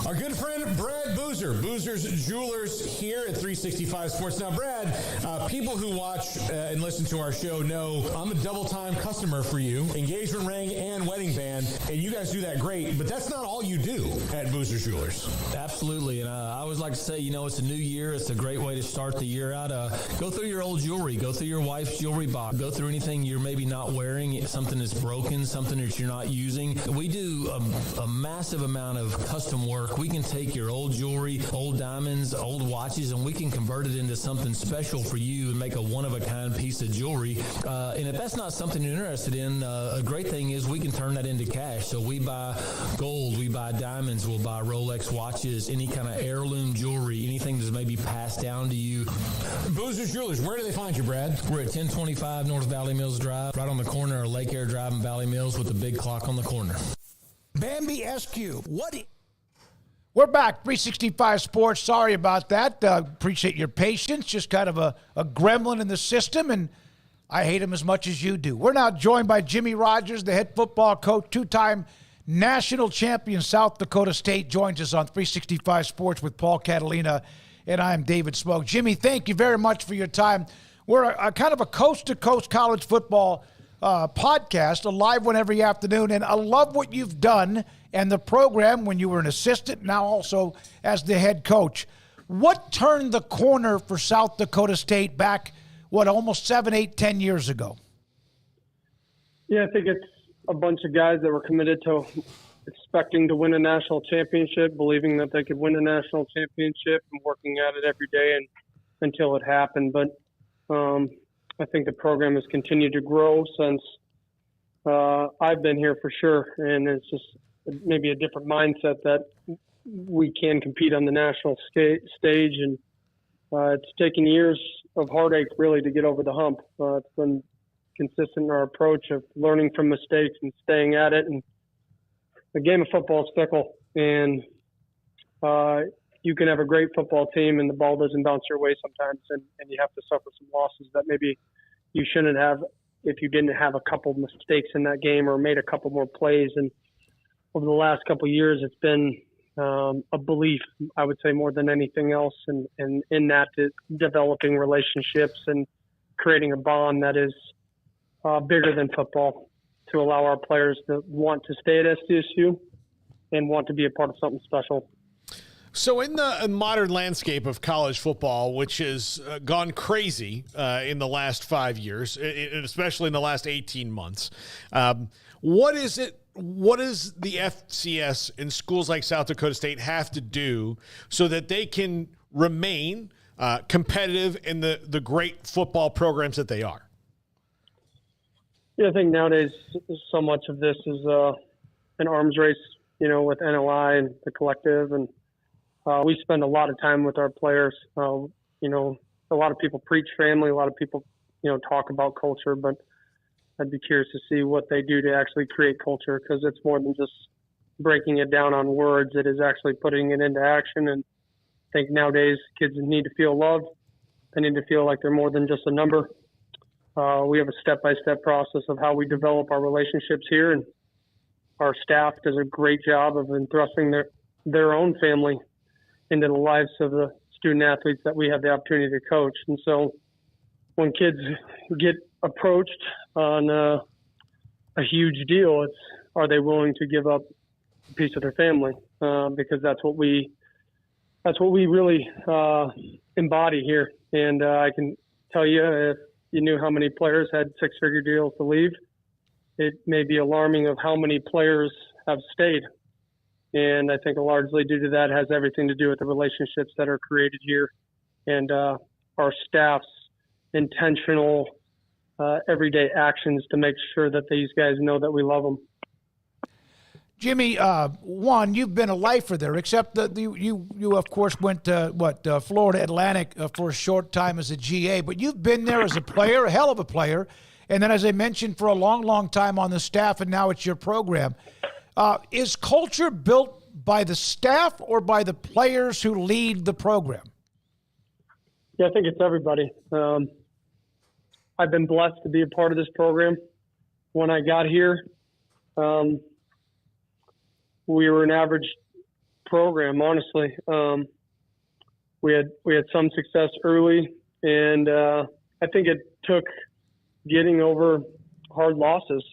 Our good friend Brad Boozer, Boozer's Jewelers here at 365 Sports. Now, Brad, people who watch and listen to our show know I'm a double-time customer for you, engagement ring and wedding band, and you guys do that great, but that's not all you do at Boozer's Jewelers. Absolutely, and I always like to say, it's a new year. It's a great way to start the year out. Go through your old jewelry. Go through your wife's jewelry box. Go through anything you're maybe not wearing, something that's broken, something that you're not using. We do a massive amount of custom work. We can take your old jewelry, old diamonds, old watches, and we can convert it into something special for you and make a one-of-a-kind piece of jewelry. And if that's not something you're interested in, a great thing is we can turn that into cash. So we buy gold, we buy diamonds, we'll buy Rolex watches, any kind of heirloom jewelry, anything that's maybe passed down to you. Boozer's Jewelers, where do they find you, Brad? We're at 1025 North Valley Mills Drive, right on the corner of Lake Air Drive and Valley Mills with the big clock on the corner. Bambi SQ, We're back, 365 Sports. Sorry about that. Appreciate your patience. Just kind of a gremlin in the system, and I hate him as much as you do. We're now joined by Jimmy Rogers, the head football coach, two-time national champion South Dakota State, joins us on 365 Sports with Paul Catalina, and I am David Smoke. Jimmy, thank you very much for your time. We're a kind of a coast-to-coast college football podcast, a live one every afternoon, and I love what you've done and the program when you were an assistant, now also as the head coach. What turned the corner for South Dakota State back, almost 7, 8, 10 years ago? Yeah, I think it's a bunch of guys that were committed to expecting to win a national championship, believing that they could win a national championship and working at it every day until it happened. But I think the program has continued to grow since I've been here for sure, and it's just maybe a different mindset that we can compete on the national stage, and it's taken years of heartache really to get over the hump. It's been consistent in our approach of learning from mistakes and staying at it, and the game of football is fickle, and you can have a great football team and the ball doesn't bounce your way sometimes, and you have to suffer some losses that maybe you shouldn't have if you didn't have a couple mistakes in that game or made a couple more plays. And over the last couple of years, it's been a belief, I would say, more than anything else, and in that developing relationships and creating a bond that is bigger than football, to allow our players to want to stay at SDSU and want to be a part of something special. So in the modern landscape of college football, which has gone crazy in the last 5 years, especially in the last 18 months, what does the FCS and schools like South Dakota State have to do so that they can remain competitive in the great football programs that they are? Yeah, I think nowadays so much of this is an arms race, with NOI and the collective, and we spend a lot of time with our players. A lot of people preach family, a lot of people, talk about culture, but I'd be curious to see what they do to actually create culture, because it's more than just breaking it down on words. It is actually putting it into action. And I think nowadays kids need to feel loved. They need to feel like they're more than just a number. We have a step-by-step process of how we develop our relationships here, and our staff does a great job of entrusting their own family into the lives of the student athletes that we have the opportunity to coach. And so when kids get approached on a huge deal, it's, are they willing to give up a piece of their family? Because that's what we really embody here. And I can tell you, if you knew how many players had six-figure deals to leave, it may be alarming of how many players have stayed. And I think largely due to that has everything to do with the relationships that are created here, and our staff's intentional everyday actions to make sure that these guys know that we love them. Jimmy, you've been a lifer there, except that you of course went to Florida Atlantic for a short time as a GA, but you've been there as a player, a hell of a player, and then, as I mentioned, for a long, long time on the staff, and now it's your program. Is culture built by the staff or by the players who lead the program? Yeah, I think it's everybody. I've been blessed to be a part of this program. When I got here, we were an average program, honestly. We had some success early, and I think it took getting over hard losses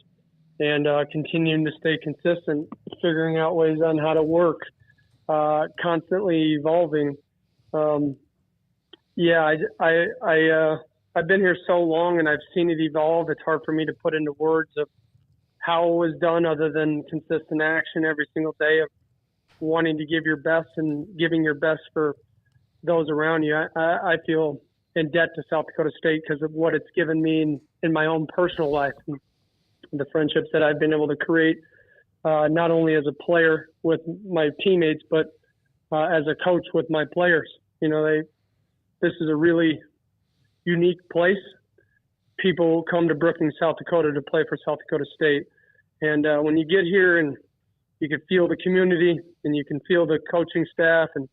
and continuing to stay consistent, figuring out ways on how to work, constantly evolving. I've been here so long and I've seen it evolve. It's hard for me to put into words of how it was done other than consistent action every single day of wanting to give your best and giving your best for those around you. I feel in debt to South Dakota State because of what it's given me in my own personal life and the friendships that I've been able to create, not only as a player with my teammates, but as a coach with my players. This is a really unique place. People come to Brookings, South Dakota to play for South Dakota State. And when you get here and you can feel the community and you can feel the coaching staff and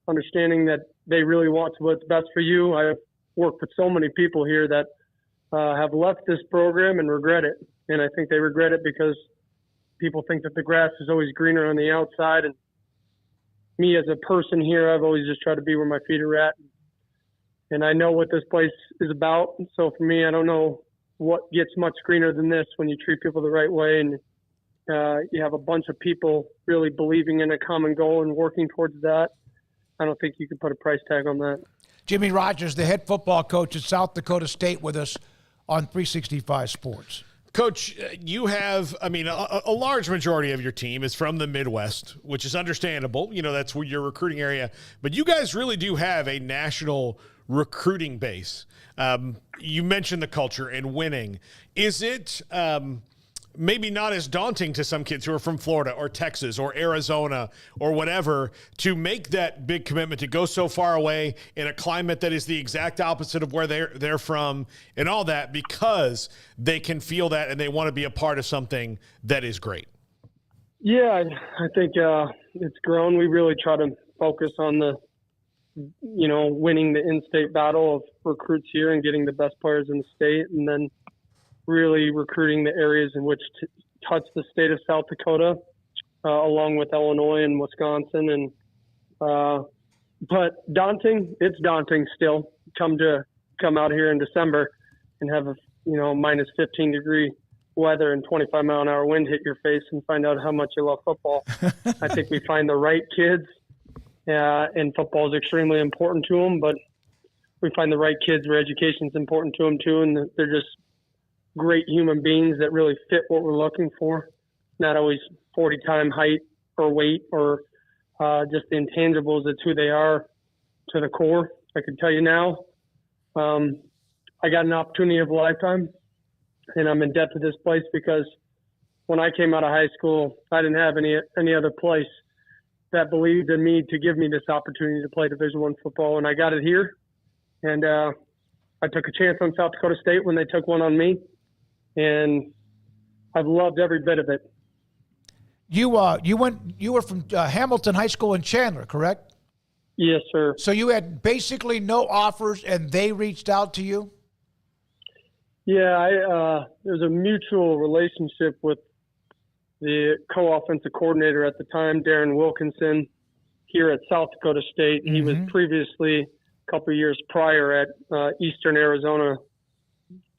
understanding that they really want what's best for you. I've worked with so many people here that have left this program and regret it. And I think they regret it because people think that the grass is always greener on the outside. And me as a person here, I've always just tried to be where my feet are at. And I know what this place is about. So for me, I don't know what gets much greener than this when you treat people the right way and you have a bunch of people really believing in a common goal and working towards that. I don't think you can put a price tag on that. Jimmy Rogers, the head football coach at South Dakota State, with us on 365 Sports. Coach, you have, a large majority of your team is from the Midwest, which is understandable. That's where your recruiting area. But you guys really do have a national recruiting base. You mentioned the culture and winning. Is it maybe not as daunting to some kids who are from Florida or Texas or Arizona or whatever to make that big commitment to go so far away in a climate that is the exact opposite of where they're from and all that, because they can feel that and they want to be a part of something that is great? Yeah, I think it's grown. We really try to focus on winning the in-state battle of recruits here and getting the best players in the state, and then really recruiting the areas in which touch the state of South Dakota, along with Illinois and Wisconsin. But daunting, it's daunting still. Come out here in December and have minus 15 degree weather and 25 mile an hour wind hit your face and find out how much you love football. I think we find the right kids, and football is extremely important to them, but we find the right kids where education is important to them too, and they're just great human beings that really fit what we're looking for. Not always 40-time height or weight or just the intangibles. It's who they are to the core. I can tell you now, I got an opportunity of a lifetime, and I'm in debt to this place because when I came out of high school, I didn't have any other place that believed in me to give me this opportunity to play Division I football, and I got it here. And I took a chance on South Dakota State when they took one on me, and I've loved every bit of it. You were from Hamilton High School in Chandler, correct? Yes, sir. So you had basically no offers, and they reached out to you? Yeah, there's a mutual relationship with the co-offensive coordinator at the time, Darren Wilkinson, here at South Dakota State. Mm-hmm. He was previously, a couple of years prior, at Eastern Arizona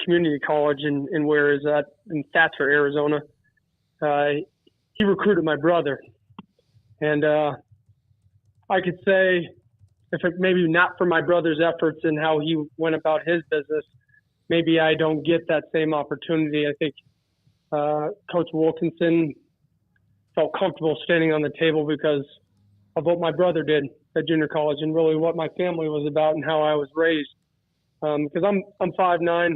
Community College in where is that in Thatcher, Arizona. He recruited my brother, and I could say, if it maybe not for my brother's efforts and how he went about his business, maybe I don't get that same opportunity. I think Coach Wilkinson felt comfortable standing on the table because of what my brother did at junior college and really what my family was about and how I was raised. Because I'm 5'9",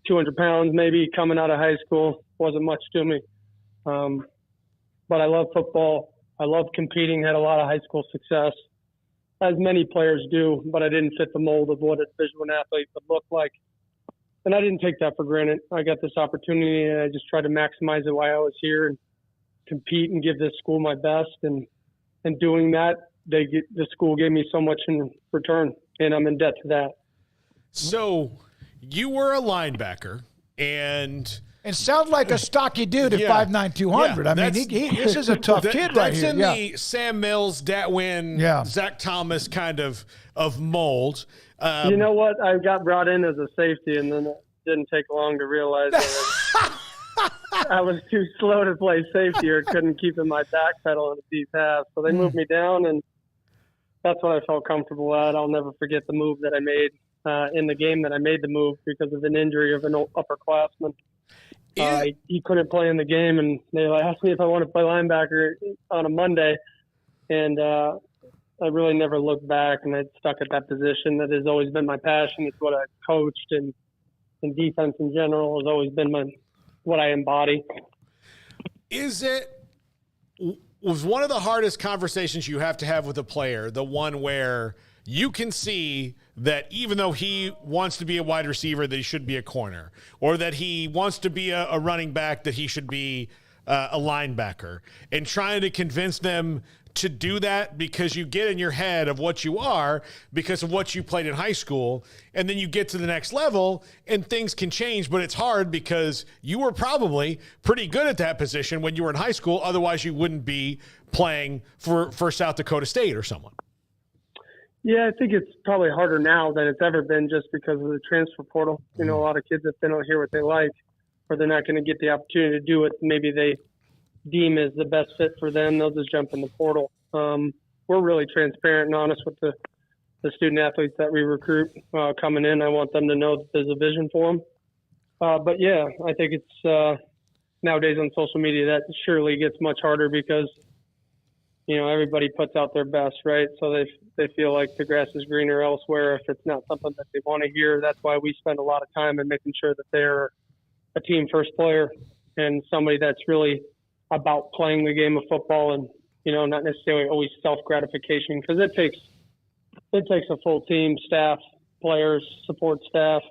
200 pounds maybe coming out of high school. Wasn't much to me. But I love football. I love competing, had a lot of high school success, as many players do, but I didn't fit the mold of what a Division I athlete would look like. And I didn't take that for granted. I got this opportunity, and I just tried to maximize it while I was here and compete and give this school my best. And doing that, the school gave me so much in return, and I'm in debt to that. So you were a linebacker, and And sounds like a stocky dude at 5'9", 200. I mean, this is a tough kid right here. That's in the Sam Mills, Datwin, Zach Thomas kind of mold. You know what? I got brought in as a safety, and then it didn't take long to realize that I was too slow to play safety or couldn't keep in my back pedal in a deep half. So they moved me down, and that's what I felt comfortable at. I'll never forget the move that I made in the game that I made the move because of an injury of an upperclassman. He couldn't play in the game, and they asked me if I want to play linebacker on a Monday, and I really never looked back, and I stuck at that position. That has always been my passion. It's what I've coached, and defense in general has always been what I embody. Was one of the hardest conversations you have to have with a player the one where you can see that even though he wants to be a wide receiver, that he should be a corner, or that he wants to be a running back, that he should be a linebacker, and trying to convince them to do that because you get in your head of what you are because of what you played in high school, and then you get to the next level and things can change, but it's hard because you were probably pretty good at that position when you were in high school. Otherwise you wouldn't be playing for South Dakota State or someone. Yeah, I think it's probably harder now than it's ever been just because of the transfer portal. You know, a lot of kids, if they don't hear what they like, or they're not going to get the opportunity to do what maybe they deem as the best fit for them, they'll just jump in the portal. We're really transparent and honest with the student athletes that we recruit coming in. I want them to know that there's a vision for them. But yeah, I think it's nowadays on social media that surely gets much harder because, you know, everybody puts out their best, right? So they feel like the grass is greener elsewhere if it's not something that they want to hear. That's why we spend a lot of time in making sure that they're a team first player and somebody that's really about playing the game of football and, you know, not necessarily always self-gratification, because it takes a full team, staff, players, support staff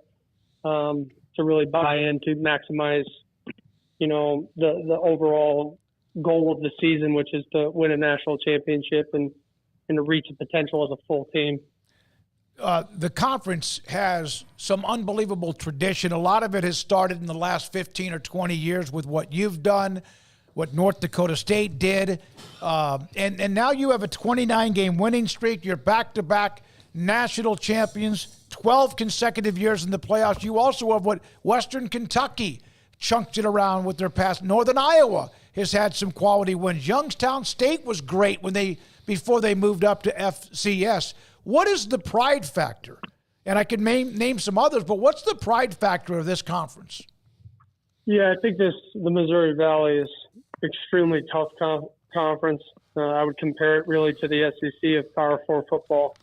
to really buy in to maximize, you know, the overall goal of the season, which is to win a national championship and to reach a potential as a full team. The conference has some unbelievable tradition. A lot of it has started in the last 15 or 20 years with what you've done, what North Dakota State did. And now you have a 29-game winning streak. You're back-to-back national champions, 12 consecutive years in the playoffs. You also have what Western Kentucky chunked it around with their past. Northern Iowa has had some quality wins. Youngstown State was great before they moved up to FCS. What is the pride factor? And I could name some others, but what's the pride factor of this conference? Yeah, I think the Missouri Valley is extremely tough conference. I would compare it really to the SEC of Power 4 football.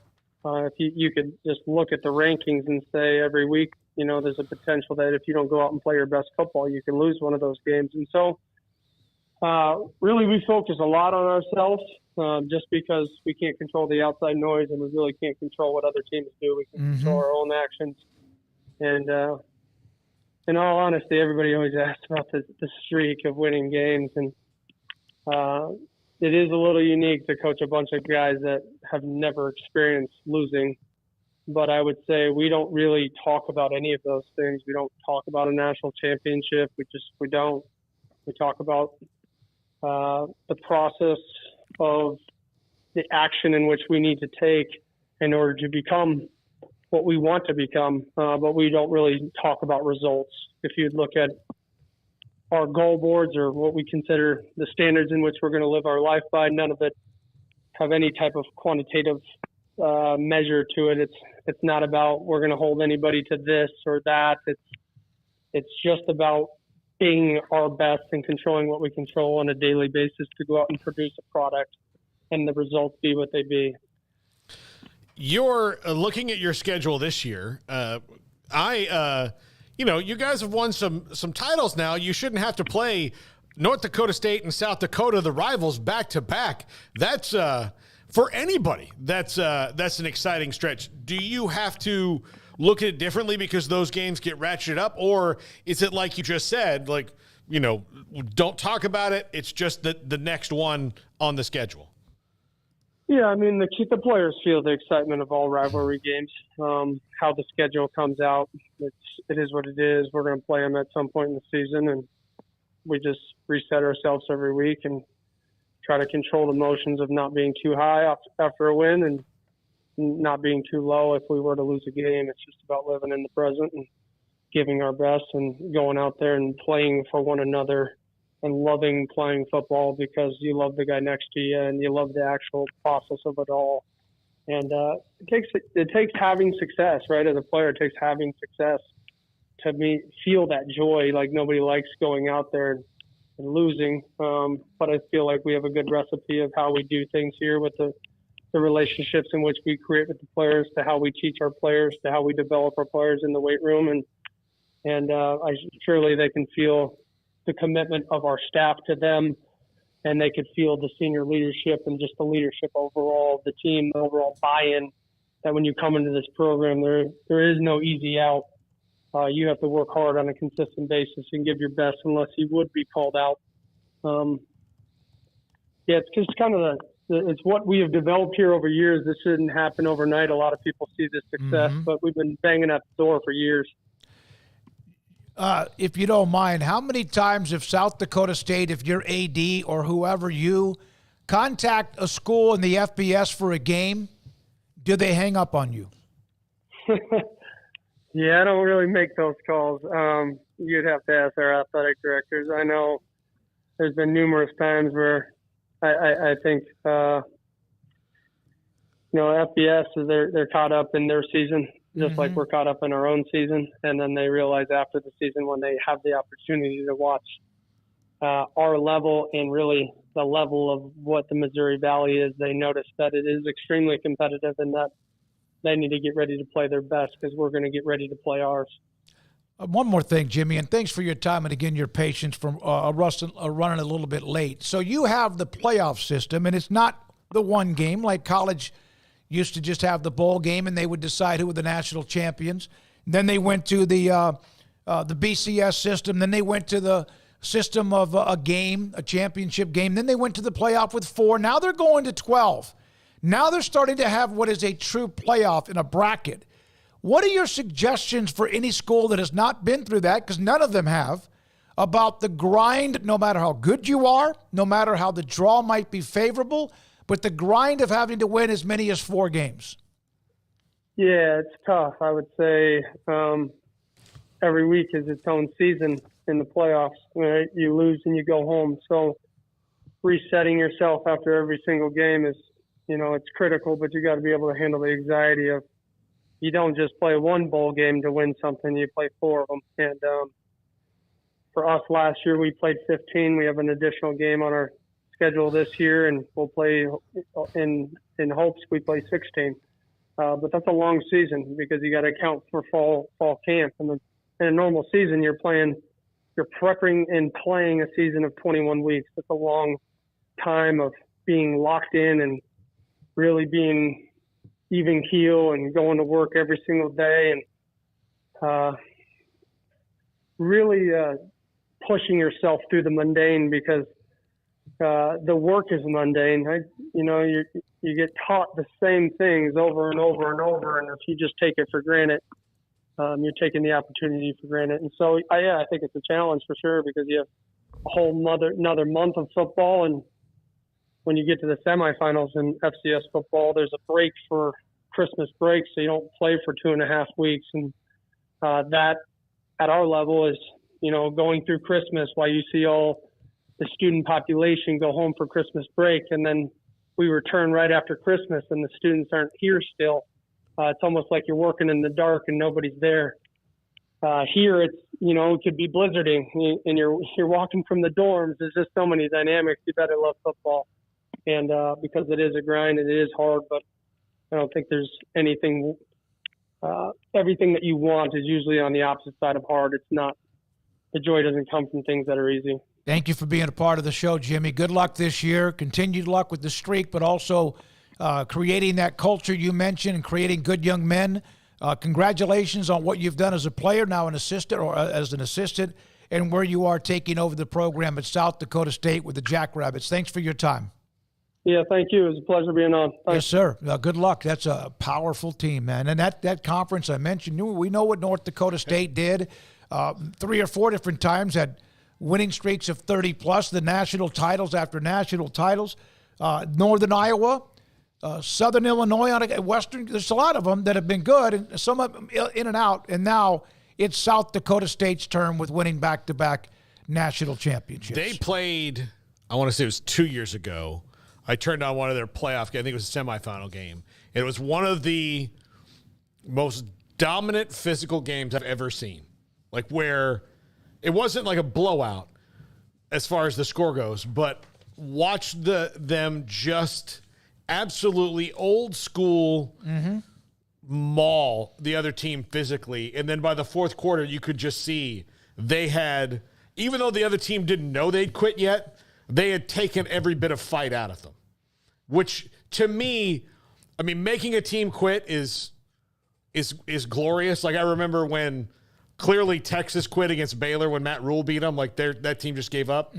If you could just look at the rankings and say every week, you know, there's a potential that if you don't go out and play your best football, you can lose one of those games. And so really we focus a lot on ourselves just because we can't control the outside noise and we really can't control what other teams do. We can control our own actions. And in all honesty, everybody always asks about the streak of winning games. And it is a little unique to coach a bunch of guys that have never experienced losing. But I would say we don't really talk about any of those things. We don't talk about a national championship. We don't. We talk about the process of the action in which we need to take in order to become what we want to become. But we don't really talk about results. If you look at our goal boards or what we consider the standards in which we're going to live our life by, none of it have any type of quantitative measure to it. It's not about we're going to hold anybody to this or that. It's just about being our best and controlling what we control on a daily basis to go out and produce a product and the results be what they be. You're looking at your schedule this year. You know, you guys have won some titles now. You shouldn't have to play North Dakota State and South Dakota, the rivals, back to back. That's for anybody. That's an exciting stretch. Do you have to look at it differently because those games get ratcheted up, or is it like you just said, like, you know, don't talk about it? It's just the next one on the schedule. Yeah, I mean, the players feel the excitement of all rivalry games. How the schedule comes out, it is what it is. We're going to play them at some point in the season, and we just reset ourselves every week and try to control the motions of not being too high after a win and not being too low if we were to lose a game. It's just about living in the present and giving our best and going out there and playing for one another and loving playing football because you love the guy next to you and you love the actual process of it all. And it takes having success, right? As a player, it takes having success to feel that joy. Like nobody likes going out there and losing. But I feel like we have a good recipe of how we do things here with the relationships in which we create with the players, to how we teach our players, to how we develop our players in the weight room. And surely they can feel the commitment of our staff to them, and they could feel the senior leadership and just the leadership overall of the team, the overall buy-in, that when you come into this program, there is no easy out. You have to work hard on a consistent basis and give your best unless you would be called out. It's just kind of it's what we have developed here over years. This shouldn't happen overnight. A lot of people see this success, but we've been banging at the door for years. If you don't mind, how many times if South Dakota State, if you're AD or whoever, you contact a school in the FBS for a game, do they hang up on you? Yeah, I don't really make those calls. You'd have to ask our athletic directors. I know there's been numerous times where I think, FBS, they're caught up in their season, just like we're caught up in our own season. And then they realize after the season, when they have the opportunity to watch our level and really the level of what the Missouri Valley is, they notice that it is extremely competitive and that they need to get ready to play their best because we're going to get ready to play ours. One more thing, Jimmy, and thanks for your time and, again, your patience from running a little bit late. So you have the playoff system, and it's not the one game like college used to just have the bowl game, and they would decide who were the national champions. Then they went to the BCS system. Then they went to the system of a championship game. Then they went to the playoff with 4. Now they're going to 12. Now they're starting to have what is a true playoff in a bracket. What are your suggestions for any school that has not been through that, because none of them have, about the grind, no matter how good you are, no matter how the draw might be favorable, but the grind of having to win as many as 4 games? Yeah, it's tough. I would say every week is its own season in the playoffs. Right? You lose and you go home. So resetting yourself after every single game is, it's critical, but you got to be able to handle the anxiety of, you don't just play one bowl game to win something, you play 4 of them. And for us last year, we played 15. We have an additional game on our schedule this year, and we'll play in hopes we play 16. But that's a long season because you got to account for fall camp. And then in a normal season, you're prepping and playing a season of 21 weeks. That's a long time of being locked in and really being even keel and going to work every single day and really pushing yourself through the mundane, because the work is mundane. You get taught the same things over and over and over, and if you just take it for granted, you're taking the opportunity for granted. And so, I think it's a challenge for sure, because you have a whole another month of football, and when you get to the semifinals in FCS football, there's a break for Christmas break, so you don't play for 2.5 weeks. And that at our level is, going through Christmas while you see all the student population go home for Christmas break. And then we return right after Christmas and the students aren't here still. It's almost like you're working in the dark and nobody's there. Here it's, it could be blizzarding and you're walking from the dorms. There's just so many dynamics. You better love football. And because it is a grind and it is hard, but I don't think there's anything, everything that you want is usually on the opposite side of hard. It's not, the joy doesn't come from things that are easy. Thank you for being a part of the show, Jimmy. Good luck this year. Continued luck with the streak, but also creating that culture you mentioned and creating good young men. Congratulations on what you've done as a player, now an assistant, or as an assistant, and where you are taking over the program at South Dakota State with the Jackrabbits. Thanks for your time. Yeah, thank you. It was a pleasure being on. Yes, Thanks. sir. Good luck. That's a powerful team, man. And that conference I mentioned, we know what North Dakota State did 3 or 4 different times, had winning streaks of 30-plus, the national titles after national titles. Northern Iowa, Southern Illinois, Western, there's a lot of them that have been good, and some of them in and out. And now it's South Dakota State's turn with winning back-to-back national championships. They played, I want to say it was 2 years ago. I turned on one of their playoff games. I think it was a semifinal game. It was one of the most dominant physical games I've ever seen. Like where it wasn't like a blowout as far as the score goes, but watch them just absolutely old school maul the other team physically. And then by the fourth quarter, you could just see they had, even though the other team didn't know they'd quit yet, they had taken every bit of fight out of them. Which to me, I mean, making a team quit is glorious. Like I remember when clearly Texas quit against Baylor when Matt Rule beat them, like that team just gave up.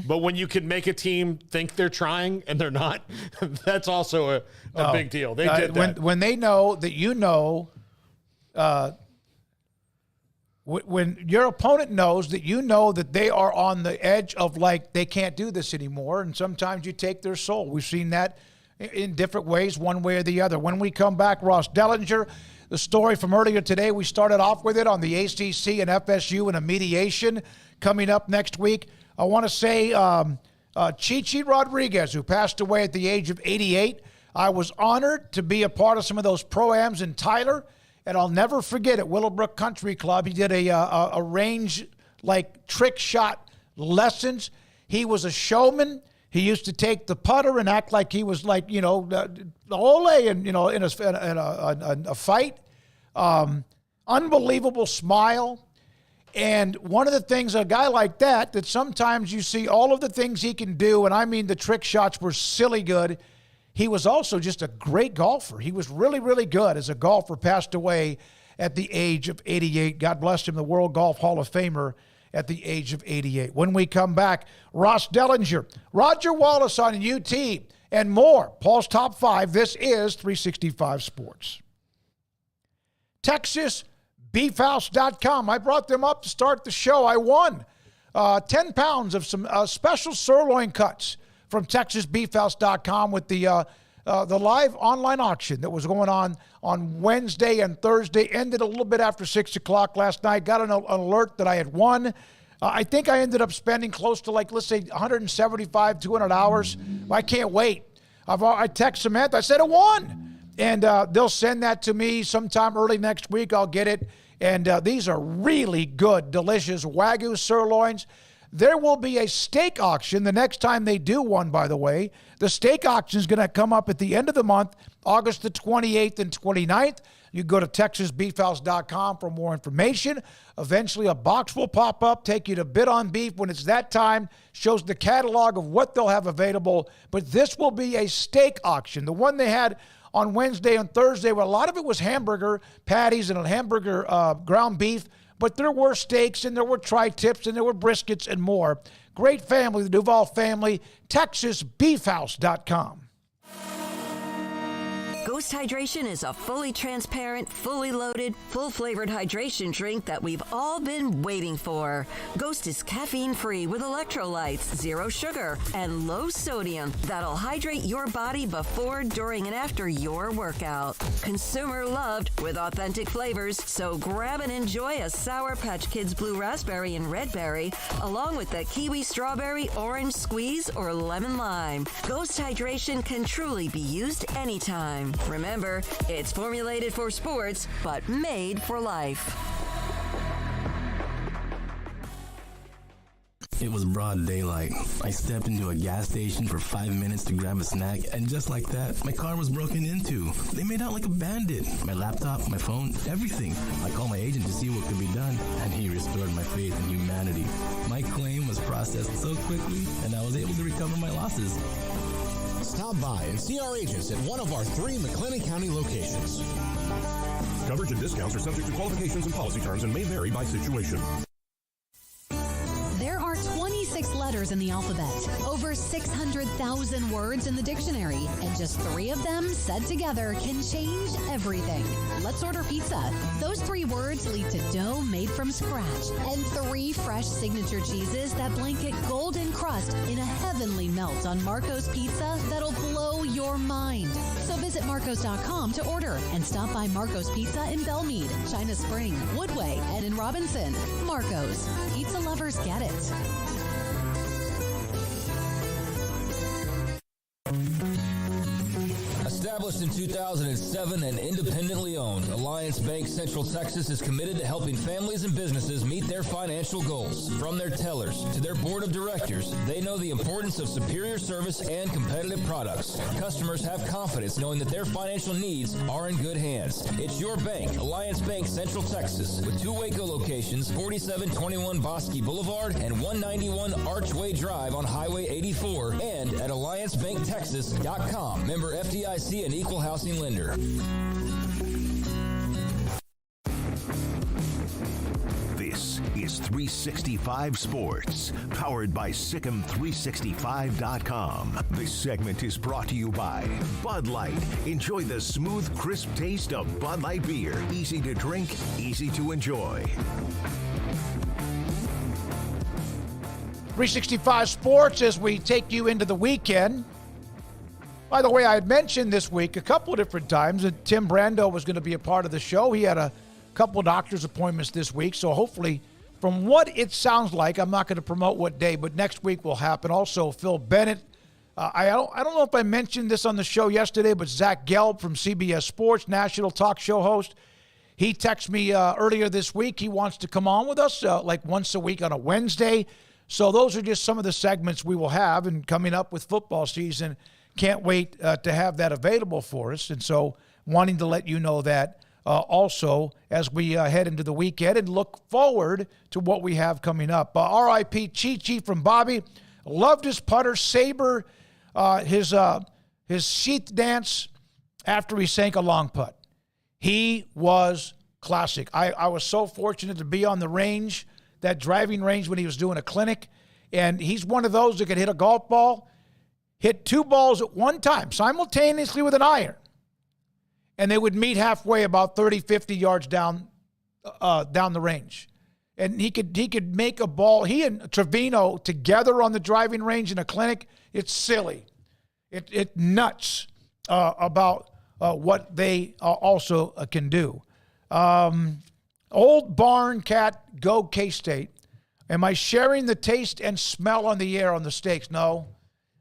But when you can make a team think they're trying and they're not, that's also a big deal. They did that. When they know that when your opponent knows that that they are on the edge of like they can't do this anymore, and sometimes you take their soul. We've seen that in different ways, one way or the other. When we come back, Ross Dellinger, the story from earlier today, we started off with it on the ACC and FSU and a mediation coming up next week. I want to say Chichi Rodriguez, who passed away at the age of 88. I was honored to be a part of some of those pro-ams in Tyler. And I'll never forget at Willowbrook Country Club, he did a range, like, trick shot lessons. He was a showman. He used to take the putter and act like he was like, the ole and, in a fight. Unbelievable smile. And one of the things, a guy like that sometimes you see all of the things he can do, and I mean the trick shots were silly good. He was also just a great golfer. He was really, really good as a golfer, passed away at the age of 88. God bless him, the World Golf Hall of Famer at the age of 88. When we come back, Ross Dellinger, Roger Wallace on UT, and more. Paul's Top 5. This is 365 Sports. TexasBeefHouse.com. I brought them up to start the show. I won 10 pounds of some special sirloin cuts from TexasBeefHouse.com with the live online auction that was going on Wednesday and Thursday. Ended a little bit after 6 o'clock last night. Got an alert that I had won. I think I ended up spending close to, like, let's say 175, 200 hours. I can't wait. I text Samantha. I said I won. And they'll send that to me sometime early next week. I'll get it. And these are really good, delicious Wagyu sirloins. There will be a steak auction the next time they do one, by the way. The steak auction is going to come up at the end of the month, August the 28th and 29th. You go to TexasBeefHouse.com for more information. Eventually, a box will pop up, take you to Bid on Beef when it's that time, shows the catalog of what they'll have available. But this will be a steak auction. The one they had on Wednesday and Thursday, where a lot of it was hamburger patties and a hamburger ground beef. But there were steaks, and there were tri-tips, and there were briskets and more. Great family, the Duval family, TexasBeefHouse.com. Ghost Hydration is a fully transparent, fully loaded, full-flavored hydration drink that we've all been waiting for. Ghost is caffeine-free with electrolytes, zero sugar, and low sodium that'll hydrate your body before, during, and after your workout. Consumer loved with authentic flavors, so grab and enjoy a Sour Patch Kids Blue Raspberry and Red Berry, along with the Kiwi Strawberry, Orange Squeeze, or Lemon Lime. Ghost Hydration can truly be used anytime. Remember, it's formulated for sports, but made for life. It was broad daylight. I stepped into a gas station for 5 minutes to grab a snack, and just like that, my car was broken into. They made out like a bandit. My laptop, my phone, everything. I called my agent to see what could be done, and he restored my faith in humanity. My claim was processed so quickly, and I was able to recover my losses. Stop by and see our agents at one of our 3 McLennan County locations. Coverage and discounts are subject to qualifications and policy terms and may vary by situation. There are 26 letters letters in the alphabet, over 600,000 words in the dictionary, and just 3 of them said together can change everything. Let's order pizza. Those 3 words lead to dough made from scratch and 3 fresh signature cheeses that blanket golden crust in a heavenly melt on Marco's Pizza that'll blow your mind. So visit marcos.com to order and stop by Marco's Pizza in Belmead, China Spring, Woodway, and in Robinson. Marco's. Pizza lovers get it. Established in 2007 and independently owned, Alliance Bank Central Texas is committed to helping families and businesses meet their financial goals. From their tellers to their board of directors, they know the importance of superior service and competitive products. Customers have confidence knowing that their financial needs are in good hands. It's your bank, Alliance Bank Central Texas, with 2 Waco locations, 4721 Bosque Boulevard and 191 Archway Drive on Highway 84, and at alliancebanktexas.com. Member FDIC and equal housing lender. This is 365 Sports, powered by Sikkim365.com. This segment is brought to you by Bud Light. Enjoy the smooth, crisp taste of Bud Light beer. Easy to drink, easy to enjoy. 365 Sports as we take you into the weekend. By the way, I had mentioned this week a couple of different times that Tim Brando was going to be a part of the show. He had a couple of doctor's appointments this week, so hopefully, from what it sounds like, I'm not going to promote what day, but next week will happen. Also, Phil Bennett. I don't know if I mentioned this on the show yesterday, but Zach Gelb from CBS Sports, national talk show host, he texted me earlier this week. He wants to come on with us like once a week on a Wednesday. So those are just some of the segments we will have, and coming up with football season, can't wait to have that available for us. And so wanting to let you know that also as we head into the weekend and look forward to what we have coming up. R.I.P. Chi-Chi from Bobby. Loved his putter. Saber, his sheath dance after he sank a long putt. He was classic. I was so fortunate to be on the range, that driving range, when he was doing a clinic. And he's one of those that could hit a golf ball, hit 2 balls at one time, simultaneously with an iron. And they would meet halfway about 30, 50 yards down the range. And he could make a ball. He and Trevino together on the driving range in a clinic, it's silly. It nuts about what they also can do. Old Barn Cat, go K-State. Am I sharing the taste and smell on the air on the steaks? No.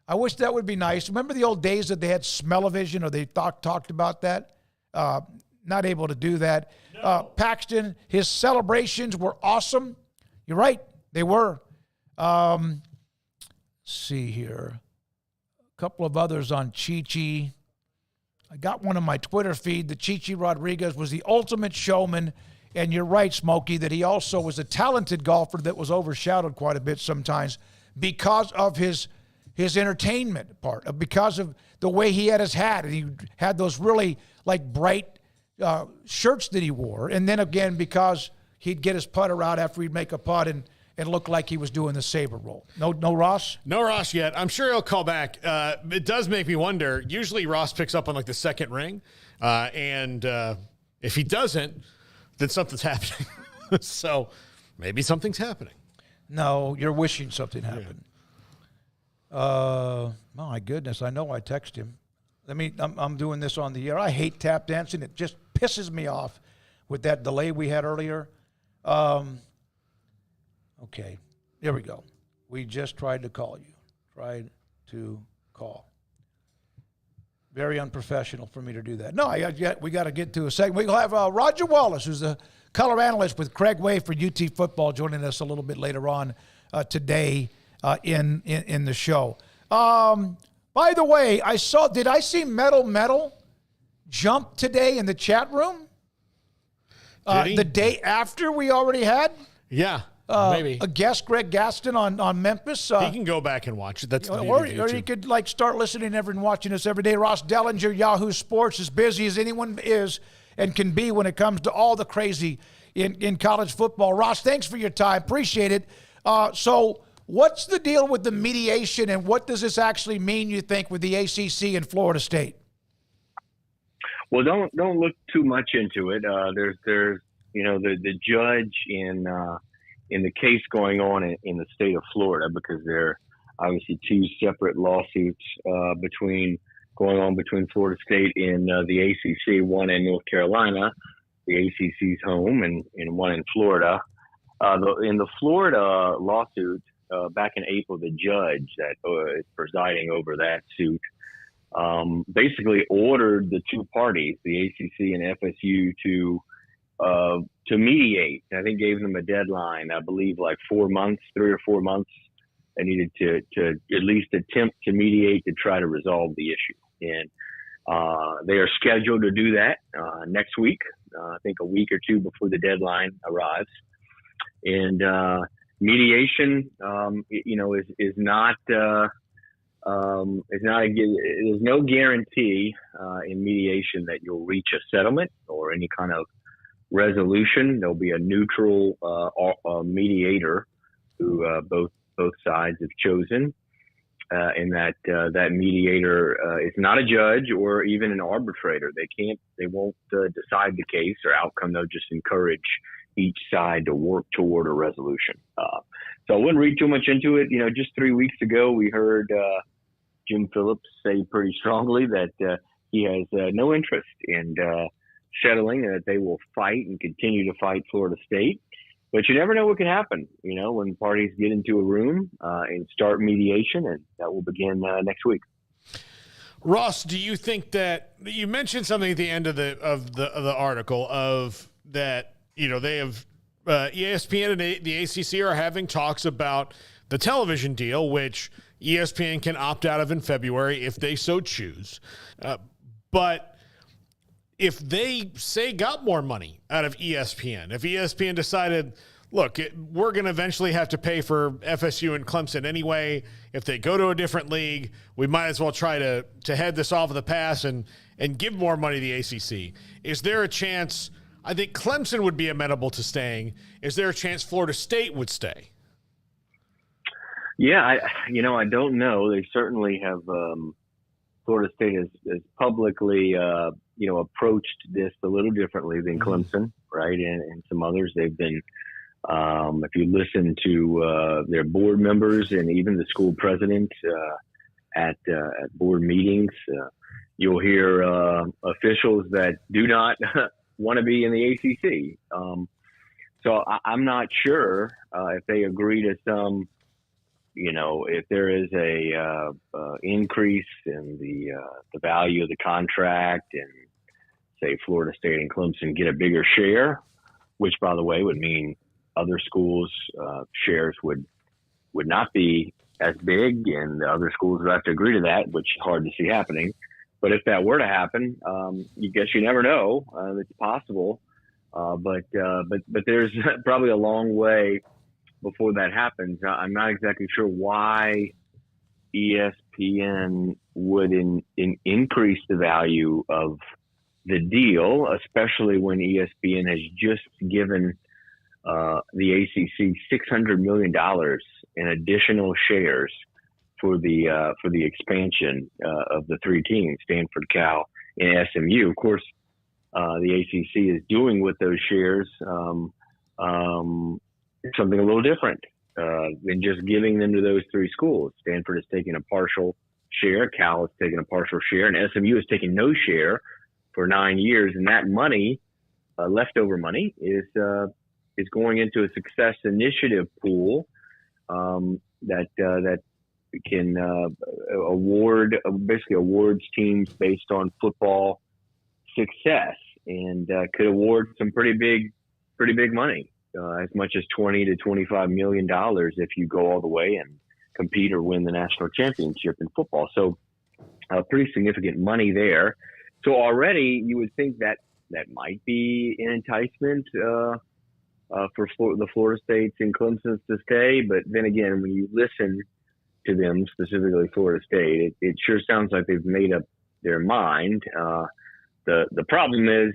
I wish that would be nice. Remember the old days that they had smell-o-vision, or they talked about that? Not able to do that. No. Paxton, his celebrations were awesome. You're right, they were. Let's see here. A couple of others on Chi-Chi. I got one on my Twitter feed that Chi-Chi Rodriguez was the ultimate showman. And you're right, Smokey, that he also was a talented golfer that was overshadowed quite a bit sometimes because of his entertainment part, because of the way he had his hat. And he had those really like bright shirts that he wore. And then again, because he'd get his putter out after he'd make a putt and look like he was doing the saber roll. No Ross? No Ross yet. I'm sure he'll call back. It does make me wonder. Usually Ross picks up on like the second ring. And if he doesn't, then something's happening. So maybe something's happening. No, you're wishing something happened. Oh, my goodness. I know I text him. I'm doing this on the air. I hate tap dancing. It just pisses me off with that delay we had earlier. Okay, here we go. We just tried to call you. Tried to call. Very unprofessional for me to do that. No, we got to get to a segment. We'll have Roger Wallace, who's the color analyst with Craig Way for UT Football, joining us a little bit later on today in the show. By the way, did I see Metal jump today in the chat room? The day after we already had? Yeah. Maybe a guest, Greg Gaston on Memphis. He can go back and watch it. That's or you could start listening and watching us every day. Ross Dellinger, Yahoo Sports, as busy as anyone is and can be when it comes to all the crazy in college football. Ross, thanks for your time. Appreciate it. So What's the deal with the mediation, and what does this actually mean, you think, with the ACC and Florida State? Well, don't look too much into it. There's the judge in the case going on in the state of Florida, because there are obviously two separate lawsuits between Florida State and the ACC, one in North Carolina, the ACC's home, and one in Florida. In the Florida lawsuit, back in April, the judge that is presiding over that suit basically ordered the two parties, the ACC and FSU, to mediate. I think gave them a deadline, I believe like 4 months, 3 or 4 months. They needed to at least attempt to mediate to try to resolve the issue. And they are scheduled to do that next week, I think a week or two before the deadline arrives. And mediation, is not there's no guarantee in mediation that you'll reach a settlement or any kind of resolution. There'll be a neutral mediator who both sides have chosen, and that mediator is not a judge or even an arbitrator. They won't decide the case or outcome. They'll just encourage each side to work toward a resolution. So I wouldn't read too much into it. Just 3 weeks ago, we heard Jim Phillips say pretty strongly that he has no interest in settling, and that they will fight and continue to fight Florida State. But you never know what can happen, when parties get into a room and start mediation, and that will begin next week. Ross, do you think that you mentioned something at the end of the article of that, they have ESPN and the ACC are having talks about the television deal, which ESPN can opt out of in February if they so choose. But if they, say, got more money out of ESPN, if ESPN decided, look, we're going to eventually have to pay for FSU and Clemson anyway, if they go to a different league, we might as well try to head this off of the pass and give more money to the ACC. Is there a chance, I think Clemson would be amenable to staying, is there a chance Florida State would stay? Yeah, I don't know. They certainly have. Florida State has publicly, approached this a little differently than Clemson, right? And some others. They've been, if you listen to their board members and even the school president at board meetings, you'll hear officials that do not want to be in the ACC. So I'm not sure if they agree to some. If there is a increase in the value of the contract, and say Florida State and Clemson get a bigger share, which by the way would mean other schools' shares would not be as big, and the other schools would have to agree to that, which is hard to see happening. But if that were to happen, you never know. It's possible, but there's probably a long way before that happens. I'm not exactly sure why ESPN would increase the value of the deal, especially when ESPN has just given the ACC $600 million in additional shares for the expansion of the three teams, Stanford, Cal, and SMU. Of course, the ACC is doing with those shares something a little different than just giving them to those three schools. Stanford is taking a partial share, Cal is taking a partial share, and SMU is taking no share for 9 years. And that money, leftover money, is going into a success initiative pool that can awards teams based on football success, and could award some pretty big money. As much as $20 to $25 million if you go all the way and compete or win the national championship in football. So pretty significant money there. So already you would think that might be an enticement for the Florida States and Clemson's to stay. But then again, when you listen to them, specifically Florida State, it sure sounds like they've made up their mind. The problem is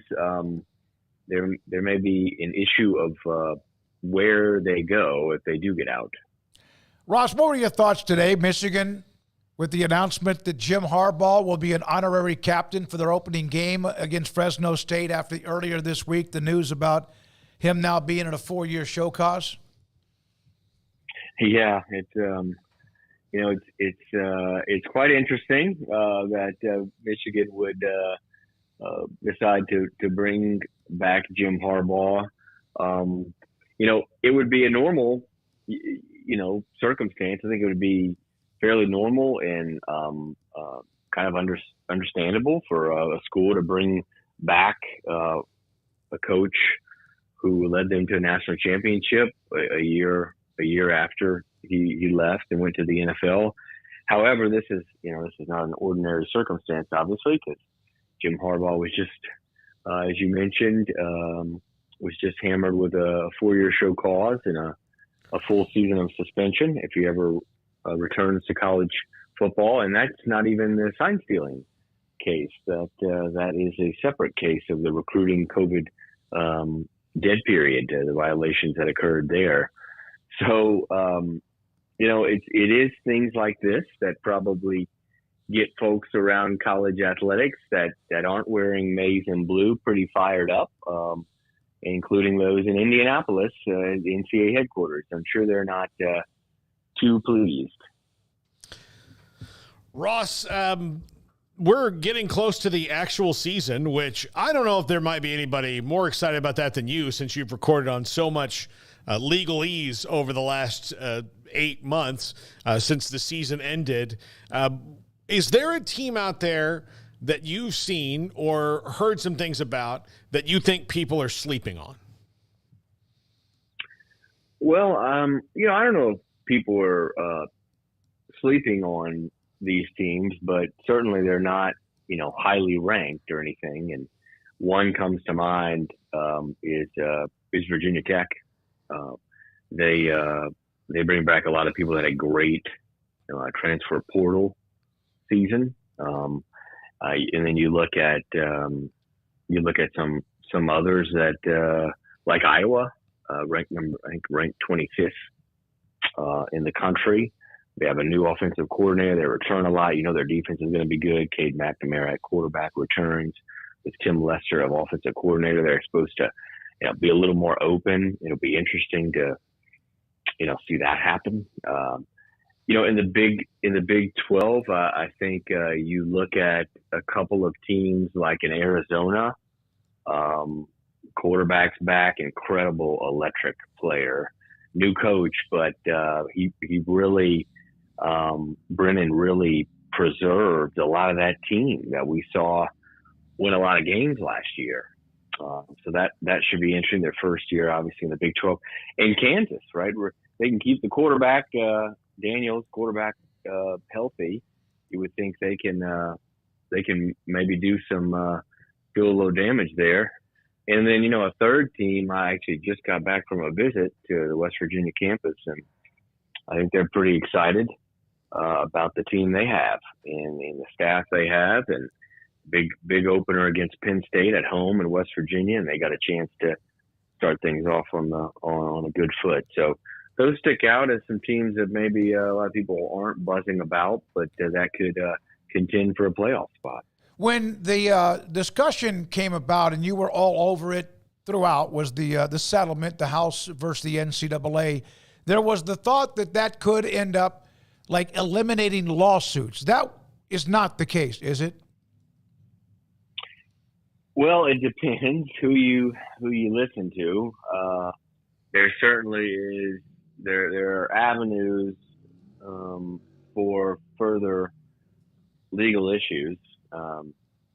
there may be an issue of where they go if they do get out. Ross, what were your thoughts today, Michigan, with the announcement that Jim Harbaugh will be an honorary captain for their opening game against Fresno State after earlier this week the news about him now being in a 4-year show cause? Yeah, it's quite interesting that Michigan would decide to bring back Jim Harbaugh. It would be a normal, circumstance. I think it would be fairly normal and kind of understandable for a school to bring back a coach who led them to a national championship a year after he left and went to the NFL. However, this is not an ordinary circumstance, obviously, because Jim Harbaugh was just, as you mentioned, was just hammered with a 4-year show cause and a full season of suspension if he ever returns to college football. And that's not even the sign stealing case. That is a separate case of the recruiting COVID dead period, the violations that occurred there. So, it is things like this that probably get folks around college athletics that aren't wearing maize and blue pretty fired up, including those in Indianapolis, the NCAA headquarters. I'm sure they're not too pleased. Ross, we're getting close to the actual season, which I don't know if there might be anybody more excited about that than you, since you've recorded on so much legalese over the last 8 months since the season ended. Is there a team out there that you've seen or heard some things about that you think people are sleeping on? Well, I don't know if people are sleeping on these teams, but certainly they're not, highly ranked or anything. And one comes to mind is Virginia Tech. They bring back a lot of people that had great transfer portal season. And then you look at some others that like Iowa, ranked 25th in the country. They have a new offensive coordinator. They return a lot. Their defense is going to be good. Cade McNamara at quarterback returns. With Tim Lester of offensive coordinator, they're supposed to be a little more open. It'll be interesting to see that happen. In the Big 12, I think you look at a couple of teams like in Arizona, quarterback's back, incredible electric player, new coach, but he really Brennan really preserved a lot of that team that we saw win a lot of games last year. So that should be interesting. Their first year, obviously, in the Big 12. And Kansas, right, where they can keep the quarterback, Daniels, quarterback, healthy. You would think they can maybe do a little damage there. And then, a third team, I actually just got back from a visit to the West Virginia campus, and I think they're pretty excited about the team they have and the staff they have, and big opener against Penn State at home in West Virginia, and they got a chance to start things off on a good foot. So those stick out as some teams that maybe a lot of people aren't buzzing about, but that could contend for a playoff spot. When the discussion came about, and you were all over it throughout, was the settlement, the House versus the NCAA. There was the thought that could end up like eliminating lawsuits. That is not the case, is it? Well, it depends who you listen to. There certainly is. There are avenues for further legal issues,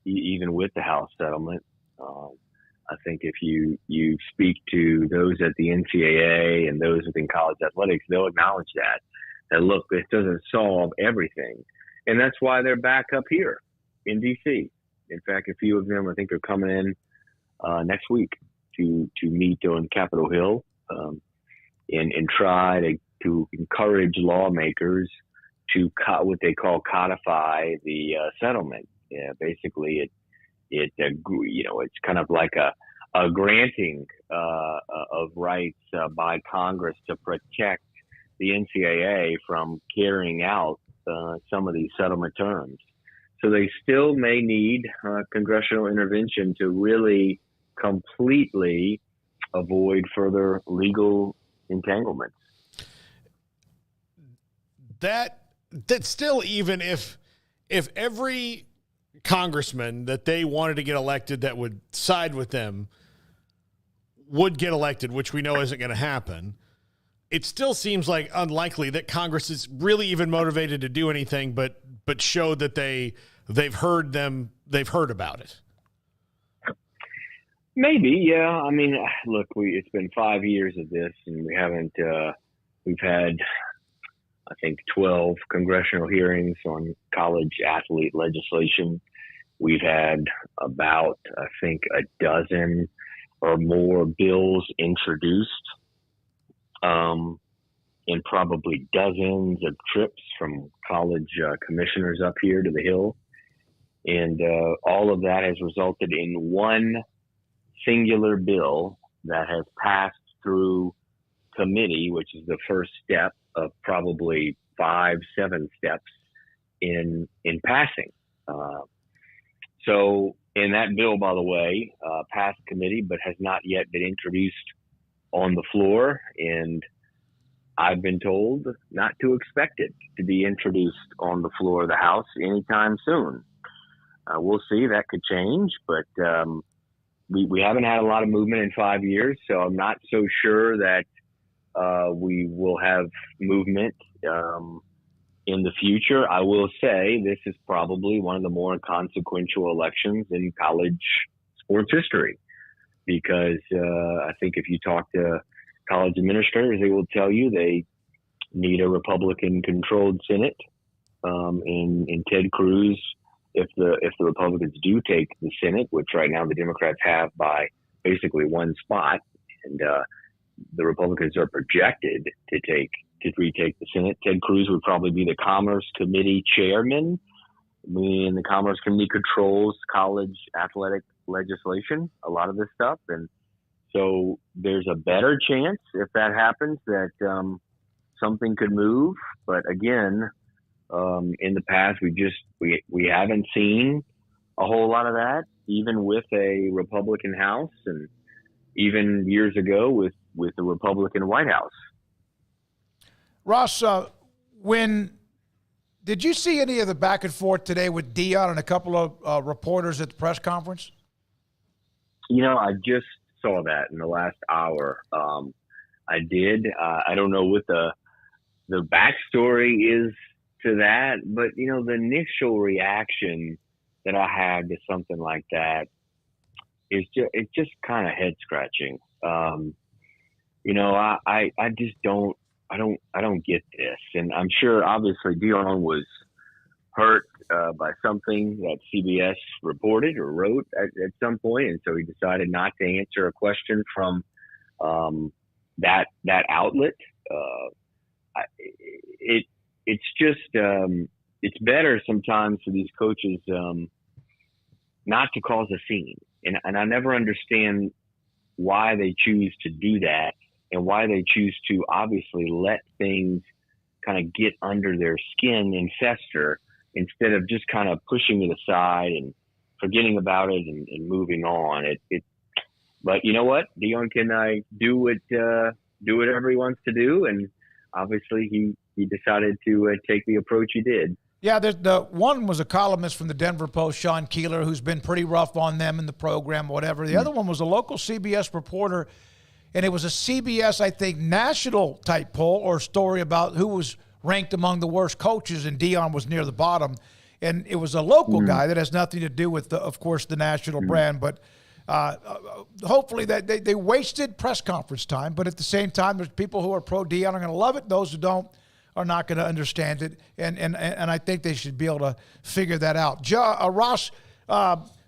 even with the House settlement. I think if you speak to those at the NCAA and those within college athletics, they'll acknowledge that look, this doesn't solve everything, and that's why they're back up here in D.C. In fact, a few of them, I think, are coming in next week to meet on Capitol Hill and try to encourage lawmakers to what they call codify the settlement. Yeah, basically, it's kind of like a granting of rights by Congress to protect the NCAA from carrying out some of these settlement terms. So they still may need congressional intervention to really completely avoid further legal entanglements. That still, even if every congressman that they wanted to get elected that would side with them would get elected, which we know isn't going to happen, it still seems like unlikely that Congress is really even motivated to do anything but show that they've heard about it. Maybe, yeah. I mean, look, it's been 5 years of this, and we've had, I think, 12 congressional hearings on college athlete legislation. We've had about, I think, a dozen or more bills introduced, and probably dozens of trips from college commissioners up here to the Hill. And all of that has resulted in one singular bill that has passed through committee, which is the first step of probably 5-7 steps in passing. So, and that bill, by the way, passed committee, but has not yet been introduced on the floor. And I've been told not to expect it to be introduced on the floor of the House anytime soon. We'll see. That could change, but we haven't had a lot of movement in 5 years, so I'm not so sure that we will have movement in the future. I will say this is probably one of the more consequential elections in college sports history, because I think if you talk to college administrators, they will tell you they need a Republican-controlled Senate. In Ted Cruz, if the Republicans do take the Senate, which right now the Democrats have by basically one spot, and the Republicans are projected to retake the Senate, Ted Cruz would probably be the Commerce Committee chairman. I mean, the Commerce Committee controls college athletic legislation, a lot of this stuff, and so there's a better chance if that happens that something could move. But again, in the past, we haven't seen a whole lot of that, even with a Republican House, and even years ago with the Republican White House. Ross, did you see any of the back and forth today with Deion and a couple of reporters at the press conference? I just saw that in the last hour. I did. I don't know what the backstory is to that, but the initial reaction that I had to something like that is just kind of head scratching. I just don't get this, and I'm sure obviously Deion was hurt by something that CBS reported or wrote at some point, and so he decided not to answer a question from that outlet. It's just it's better sometimes for these coaches not to cause a scene, and I never understand why they choose to do that and why they choose to obviously let things kind of get under their skin and fester instead of just kind of pushing it aside and forgetting about it and moving on. But you know what? Deion can do whatever he wants to do, and obviously he decided to take the approach he did. Yeah, the one was a columnist from the Denver Post, Sean Keeler, who's been pretty rough on them in the program, whatever. The other one was a local CBS reporter, and it was a CBS, I think, national type poll or story about who was ranked among the worst coaches, and Deion was near the bottom. And it was a local guy that has nothing to do with, of course, the national brand. But hopefully that they wasted press conference time. But at the same time, there's people who are pro-Deion are going to love it. Those who don't are not going to understand it. And I think they should be able to figure that out. Ross,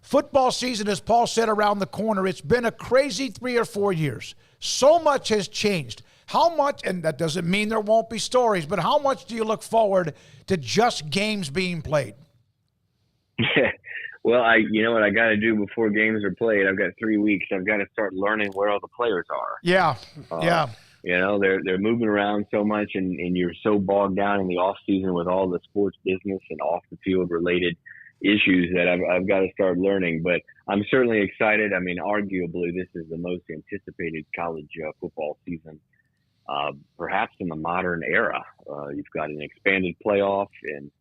football season, as Paul said, around the corner. It's been a crazy 3 or 4 years. So much has changed. How much, and that doesn't mean there won't be stories, but how much do you look forward to just games being played? Well, you know what I got to do before games are played? I've got 3 weeks. I've got to start learning where all the players are. Yeah. You know, they're moving around so much, and you're so bogged down in the off season with all the sports business and off the field related issues that I've got to start learning. But I'm certainly excited. I mean, arguably, this is the most anticipated college football season, perhaps in the modern era. You've got an expanded playoff, and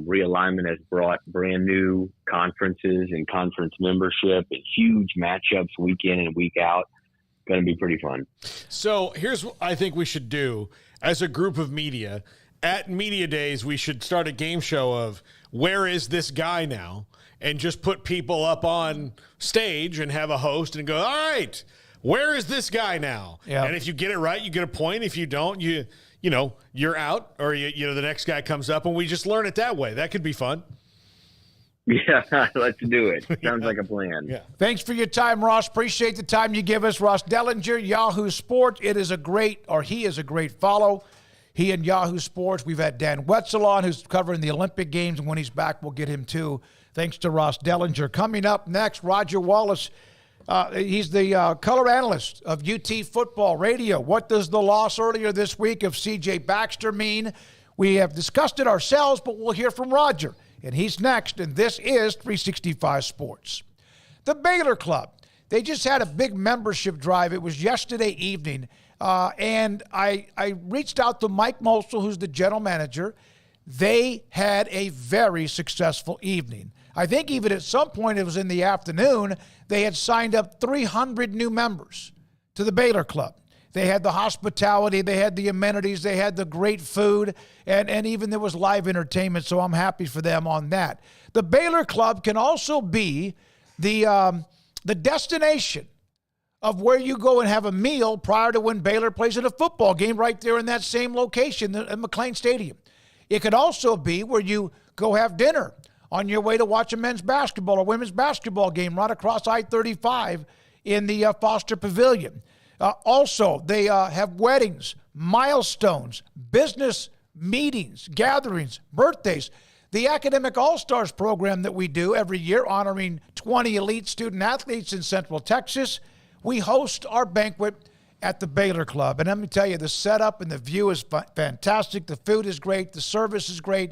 realignment has brought brand new conferences and conference membership and huge matchups week in and week out. Going to be pretty fun. So here's what I think we should do as a group of media. At Media Days, we should start a game show of where is this guy now, and just put people up on stage and have a host and go, all right, where is this guy now? Yeah. And if you get it right, you get a point. If you don't, you're out, or the next guy comes up, and we just learn it that way. That could be fun. Yeah, let's do it. Sounds like a plan. Yeah. Thanks for your time, Ross. Appreciate the time you give us. Ross Dellinger, Yahoo Sports. He is a great follow. He and Yahoo Sports. We've had Dan Wetzel on, who's covering the Olympic Games, and when he's back, we'll get him too. Thanks to Ross Dellinger. Coming up next, Roger Wallace. He's the color analyst of UT Football Radio. What does the loss earlier this week of C.J. Baxter mean? We have discussed it ourselves, but we'll hear from Roger. And he's next, and this is 365 Sports. The Baylor Club, they just had a big membership drive. It was yesterday evening, and I reached out to Mike Mosel, who's the general manager. They had a very successful evening. I think even at some point, it was in the afternoon, they had signed up 300 new members to the Baylor Club. They had the hospitality, they had the amenities, they had the great food, and even there was live entertainment, so I'm happy for them on that. The Baylor Club can also be the destination of where you go and have a meal prior to when Baylor plays at a football game right there in that same location at McLean Stadium. It could also be where you go have dinner on your way to watch a men's basketball or women's basketball game right across I-35 in the Foster Pavilion. Also, they have weddings, milestones, business meetings, gatherings, birthdays. The Academic All-Stars program that we do every year, honoring 20 elite student athletes in Central Texas, we host our banquet at the Baylor Club. And let me tell you, the setup and the view is fantastic. The food is great. The service is great.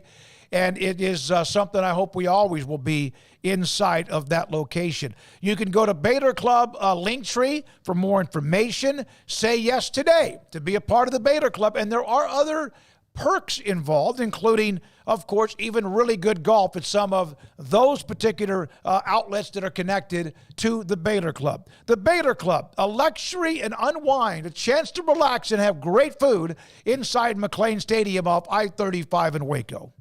And it is something I hope we always will be inside of that location. You can go to Baylor Club Linktree for more information. Say yes today to be a part of the Baylor Club. And there are other perks involved, including, of course, even really good golf at some of those particular outlets that are connected to the Baylor Club. The Baylor Club, a luxury and unwind, a chance to relax and have great food inside McLean Stadium off I-35 in Waco.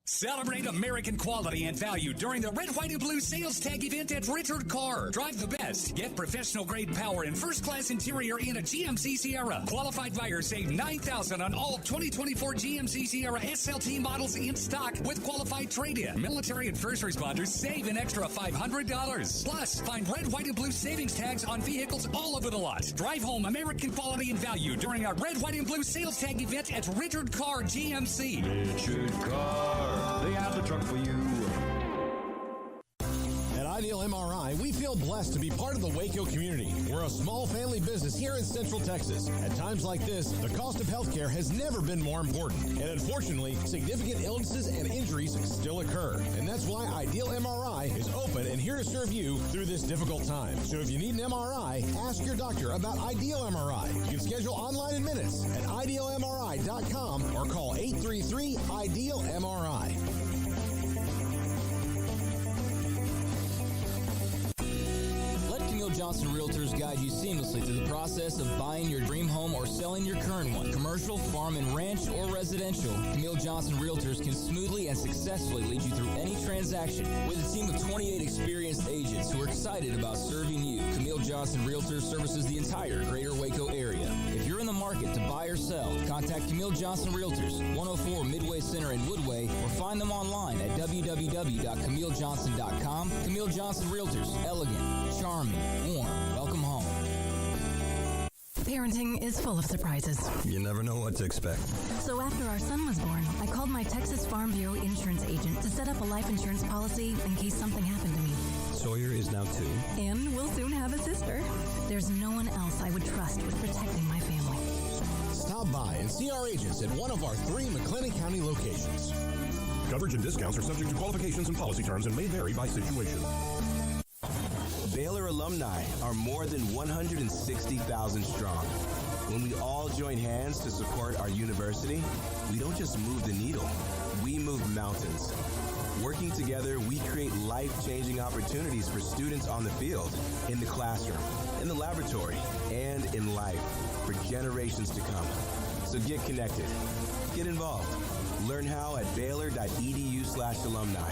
Celebrate American quality and value during the Red, White, and Blue sales tag event at Richard Carr. Drive the best. Get professional-grade power and first-class interior in a GMC Sierra. Qualified buyers save $9,000 on all 2024 GMC Sierra SLT models in stock with qualified trade-in. Military and first responders save an extra $500. Plus, find Red, White, and Blue savings tags on vehicles all over the lot. Drive home American quality and value during our Red, White, and Blue sales tag event at Richard Carr GMC. Richard Carr. They have the truck for you. At Ideal MRI, we feel blessed to be part of the Waco community. We're a small family business here in Central Texas. At times like this, the cost of healthcare has never been more important. And unfortunately, significant illnesses and injuries still occur. And that's why Ideal MRI is open and here to serve you through this difficult time. So if you need an MRI, ask your doctor about Ideal MRI. You can schedule online in minutes at idealmri.com or call 833-IDEAL-MRI. Johnson Realtors guide you seamlessly through the process of buying your dream home or selling your current one. Commercial, farm and ranch, or residential, Camille Johnson Realtors can smoothly and successfully lead you through any transaction. With a team of 28 experienced agents who are excited about serving you, Camille Johnson Realtors services the entire greater Waco area. If you're in the market to buy or sell, contact Camille Johnson Realtors, 104 Midway Center in Woodway, or find them online at www.camillejohnson.com. Camille Johnson Realtors, elegant, charming, warm. Welcome home. Parenting is full of surprises. You never know what to expect. So after our son was born, I called my Texas Farm Bureau insurance agent to set up a life insurance policy in case something happened to me. Sawyer is now 2. And we'll soon have a sister. There's no one else I would trust with protecting my family. Stop by and see our agents at one of our 3 McLennan County locations. Coverage and discounts are subject to qualifications and policy terms and may vary by situation. Baylor alumni are more than 160,000 strong. When we all join hands to support our university, we don't just move the needle, we move mountains. Working together, we create life-changing opportunities for students on the field, in the classroom, in the laboratory, and in life for generations to come. So get connected, get involved. Learn how at baylor.edu/alumni.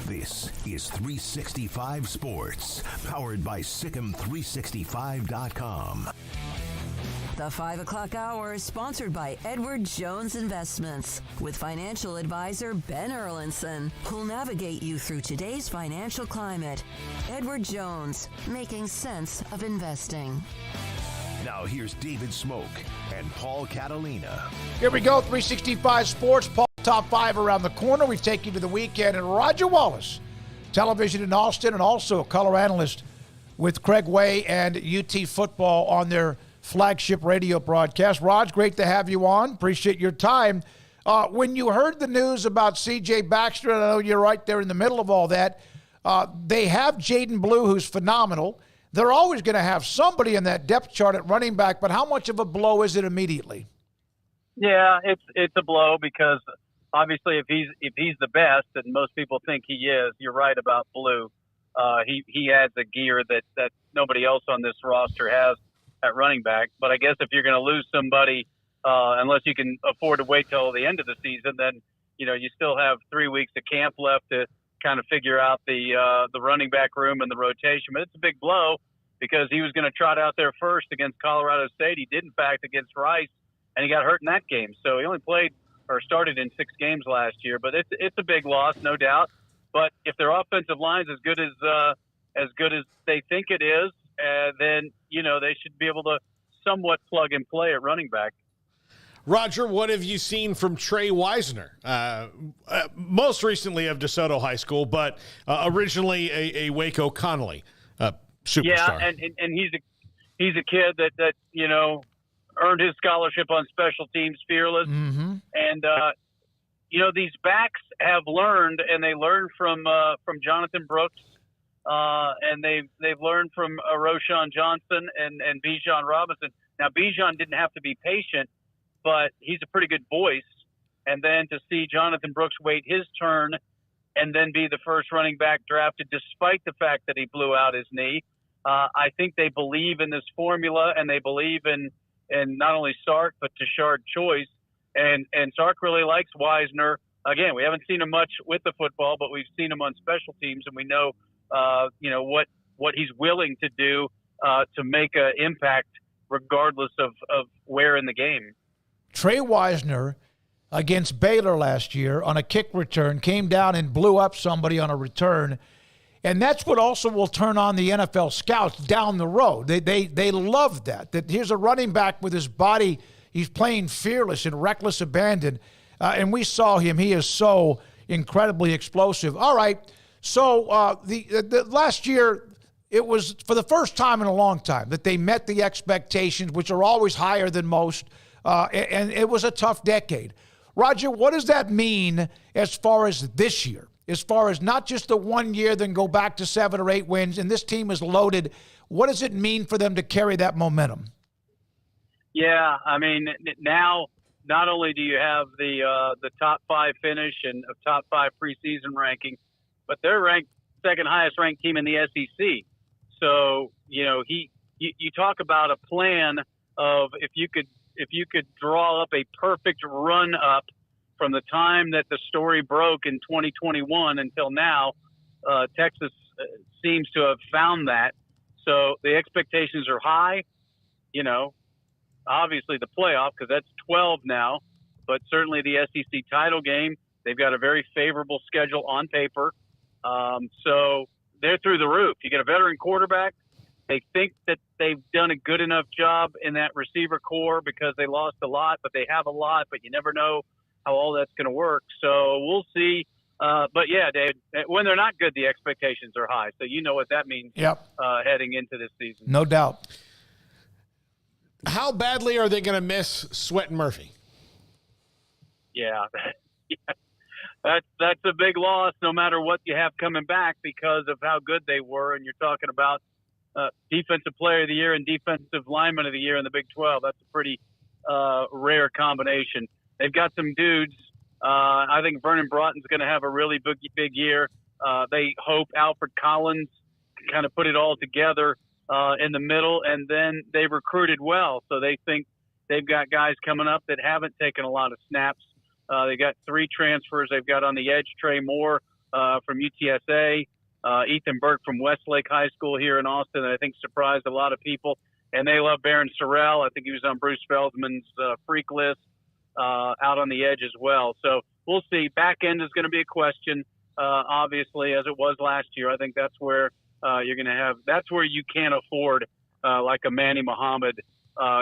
This is 365 Sports, powered by Sikkim365.com. The 5 o'clock hour is sponsored by Edward Jones Investments with financial advisor Ben Erlinson, who'll navigate you through today's financial climate. Edward Jones, making sense of investing. Now here's David Smoke and Paul Catalina. Here we go, 365 Sports. Paul, top 5 around the corner. We take you to the weekend. And Roger Wallace, television in Austin, and also a color analyst with Craig Way and UT Football on their flagship radio broadcast. Raj, great to have you on. Appreciate your time. When you heard the news about C.J. Baxter, and I know you're right there in the middle of all that, they have Jaden Blue, who's phenomenal. They're always going to have somebody in that depth chart at running back, but how much of a blow is it immediately? Yeah, it's a blow because obviously if he's the best, and most people think he is, you're right about Blue. He adds a gear that nobody else on this roster has at running back. But I guess if you're going to lose somebody, unless you can afford to wait till the end of the season, then you still have 3 weeks of camp left to kind of figure out the running back room and the rotation. But it's a big blow because he was going to trot out there first against Colorado State. He did, in fact, against Rice, and he got hurt in that game. So he only played or started in 6 games last year. But it's a big loss, no doubt. But if their offensive line's as good as they think it is, then they should be able to somewhat plug and play at running back. Roger, what have you seen from Trey Wisner? Most recently of DeSoto High School, but originally a Waco Connolly superstar. Yeah, and he's a kid that earned his scholarship on special teams, fearless. Mm-hmm. And these backs have learned, and they learned from Jonathan Brooks. And they've learned from Roshan Johnson and Bijan Robinson. Now, Bijan didn't have to be patient, but he's a pretty good voice. And then to see Jonathan Brooks wait his turn and then be the first running back drafted despite the fact that he blew out his knee, I think they believe in this formula, and they believe in not only Sark but Tashard Choice. And Sark really likes Wisner. Again, we haven't seen him much with the football, but we've seen him on special teams, and we know what he's willing to do to make an impact regardless of where in the game. Trey Wisner against Baylor last year on a kick return came down and blew up somebody on a return. And that's what also will turn on the NFL scouts down the road. They love that here's a running back with his body. He's playing fearless and reckless abandon. And we saw him. He is so incredibly explosive. All right. So the last year, it was for the first time in a long time that they met the expectations, which are always higher than most, and it was a tough decade. Roger, what does that mean as far as this year, as far as not just the 1 year, then go back to 7 or 8 wins, and this team is loaded? What does it mean for them to carry that momentum? Yeah, I mean, now not only do you have the top 5 finish and a top 5 preseason ranking, but they're ranked second highest ranked team in the SEC. So, you talk about a plan of if you could draw up a perfect run up from the time that the story broke in 2021 until now, Texas seems to have found that. So the expectations are high, obviously the playoff, because that's 12 now, but certainly the SEC title game. They've got a very favorable schedule on paper. So they're through the roof. You get a veteran quarterback. They think that they've done a good enough job in that receiver core because they lost a lot, but they have a lot, but you never know how all that's going to work. So we'll see. But yeah, Dave, when they're not good, the expectations are high. So you know what that means. Yep. Heading into this season. No doubt. How badly are they going to miss Sweat and Murphy? Yeah. That's a big loss, no matter what you have coming back, because of how good they were. And you're talking about defensive player of the year and defensive lineman of the year in the Big 12. That's a pretty rare combination. They've got some dudes. I think Vernon Broughton's going to have a really big year. They hope Alfred Collins can kind of put it all together in the middle, and then they recruited well. So they think they've got guys coming up that haven't taken a lot of snaps. They got 3 transfers. They've got on the edge Trey Moore from UTSA, Ethan Burke from Westlake High School here in Austin, that I think surprised a lot of people. And they love Barron Sorrell. I think he was on Bruce Feldman's freak list out on the edge as well. So we'll see. Back end is going to be a question, obviously, as it was last year. I think that's where you're going to have – that's where you can't afford like a Manny Muhammad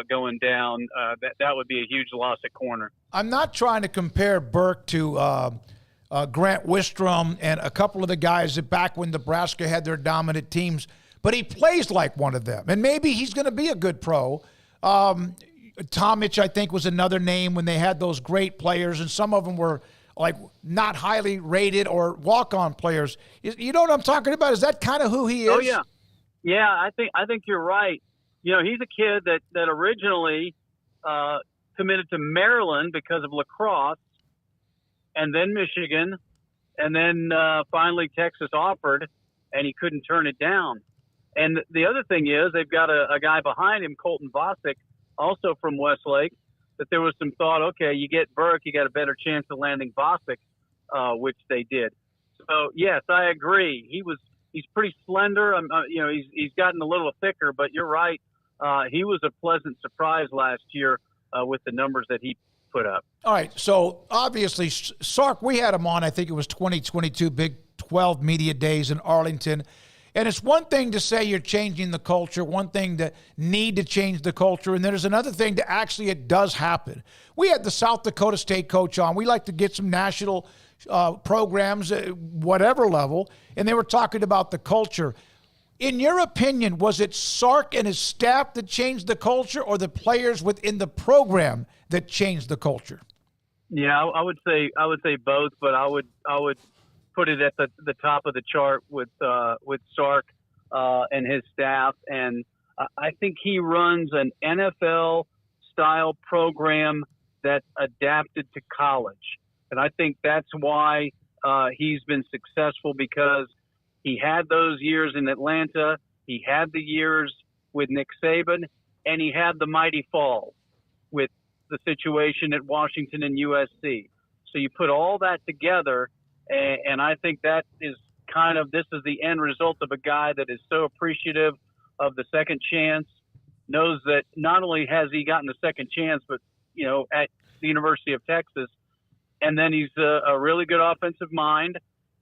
going down. That would be a huge loss at corner. I'm not trying to compare Burke to Grant Wistrom and a couple of the guys that back when Nebraska had their dominant teams, but he plays like one of them, and maybe he's going to be a good pro. Tomich, I think, was another name when they had those great players, and some of them were like not highly rated or walk-on players. You know what I'm talking about? Is that kind of who he is? Oh, yeah. Yeah, I think you're right. You know, he's a kid that originally committed to Maryland because of lacrosse, and then Michigan, and then finally Texas offered, and he couldn't turn it down. And the other thing is they've got a guy behind him, Colton Vosick, also from Westlake, that there was some thought, okay, you get Burke, you got a better chance of landing Vosick, which they did. So, yes, I agree. He's pretty slender. He's gotten a little thicker, but you're right. He was a pleasant surprise last year with the numbers that he put up. All right, so obviously, Sark, we had him on, I think it was 2022 Big 12 Media Days in Arlington. And it's one thing to say you're changing the culture, one thing to need to change the culture, and there's another thing to actually it does happen. We had the South Dakota State coach on. We like to get some national programs, whatever level, and they were talking about the culture. In your opinion, was it Sark and his staff that changed the culture, or the players within the program that changed the culture? Yeah, I would say both, but I would put it at the top of the chart with Sark and his staff, and I think he runs an NFL style program that's adapted to college, and I think that's why he's been successful, because he had those years in Atlanta, he had the years with Nick Saban, and he had the mighty fall with the situation at Washington and USC. So you put all that together, and I think that is this is the end result of a guy that is so appreciative of the second chance, knows that not only has he gotten a second chance, but, at the University of Texas, and then he's a really good offensive mind,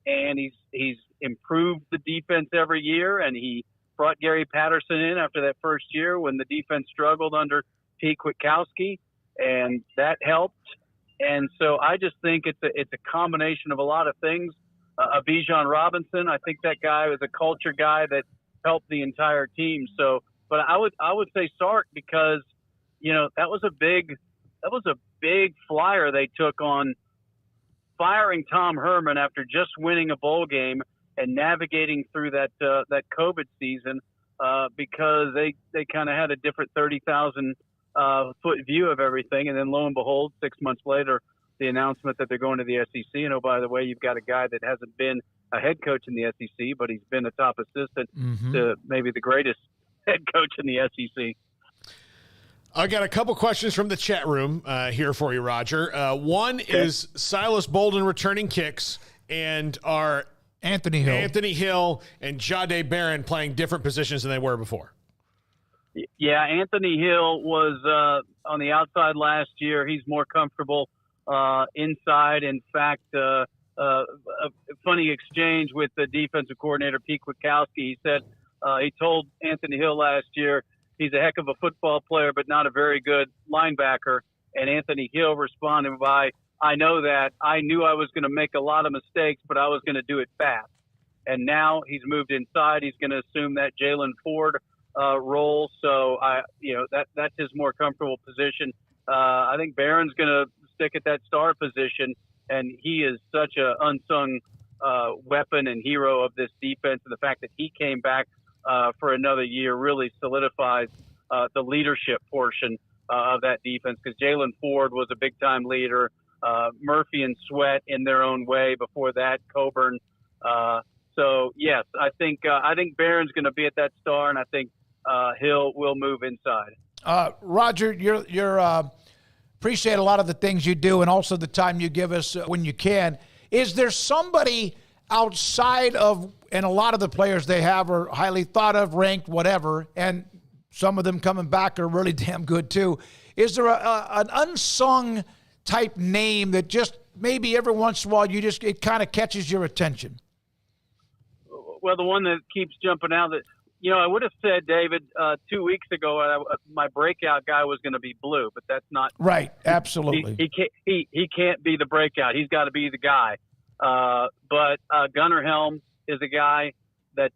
and he's improved the defense every year, and he brought Gary Patterson in after that first year when the defense struggled under Pete Kwiatkowski, and that helped. And so I just think it's a combination of a lot of things. Bijan Robinson, I think that guy was a culture guy that helped the entire team. So, but I would say Sark, because that was a big flyer they took on firing Tom Herman after just winning a bowl game and navigating through that COVID season because they kind of had a different 30,000 foot view of everything. And then lo and behold, 6 months later, the announcement that they're going to the SEC. And oh, by the way, you've got a guy that hasn't been a head coach in the SEC, but he's been a top assistant to maybe the greatest head coach in the SEC. I got a couple questions from the chat room here for you, Roger. One is Silas Bolden returning kicks, and are Anthony Hill and Jahdae Barron playing different positions than they were before? Yeah, Anthony Hill was on the outside last year. He's more comfortable inside. In fact, a funny exchange with the defensive coordinator, Pete Kwiatkowski. He said he told Anthony Hill last year he's a heck of a football player, but not a very good linebacker. And Anthony Hill responded by I know that. I knew I was going to make a lot of mistakes, but I was going to do it fast. And now he's moved inside. He's going to assume that Jalen Ford role. So that's his more comfortable position. I think Barron's going to stick at that star position, and he is such a unsung weapon and hero of this defense. And the fact that he came back for another year really solidifies the leadership portion of that defense, because Jalen Ford was a big-time leader. Murphy and Sweat in their own way. Before that, Coburn. So yes, I think Barron's going to be at that star, and I think Hill will move inside. Roger, you're appreciate a lot of the things you do, and also the time you give us when you can. Is there somebody outside of, and a lot of the players they have are highly thought of, ranked, whatever, and some of them coming back are really damn good too. Is there an unsung type name that just maybe every once in a while it kind of catches your attention? Well, the one that keeps jumping out that, I would have said, David, 2 weeks ago, my breakout guy was going to be Blue, but that's not right. Absolutely, he can't be the breakout. He's got to be the guy. But Gunnar Helms is a guy that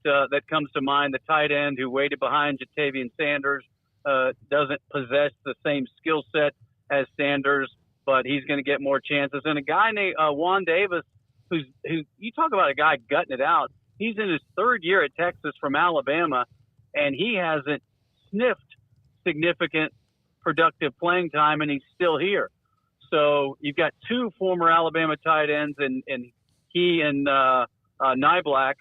comes to mind. The tight end who waited behind Jatavian Sanders doesn't possess the same skill set as Sanders, but he's going to get more chances. And a guy named Juan Davis, who you talk about a guy gutting it out. He's in his third year at Texas from Alabama, and he hasn't sniffed significant productive playing time, and he's still here. So you've got two former Alabama tight ends, and he and Nyblack.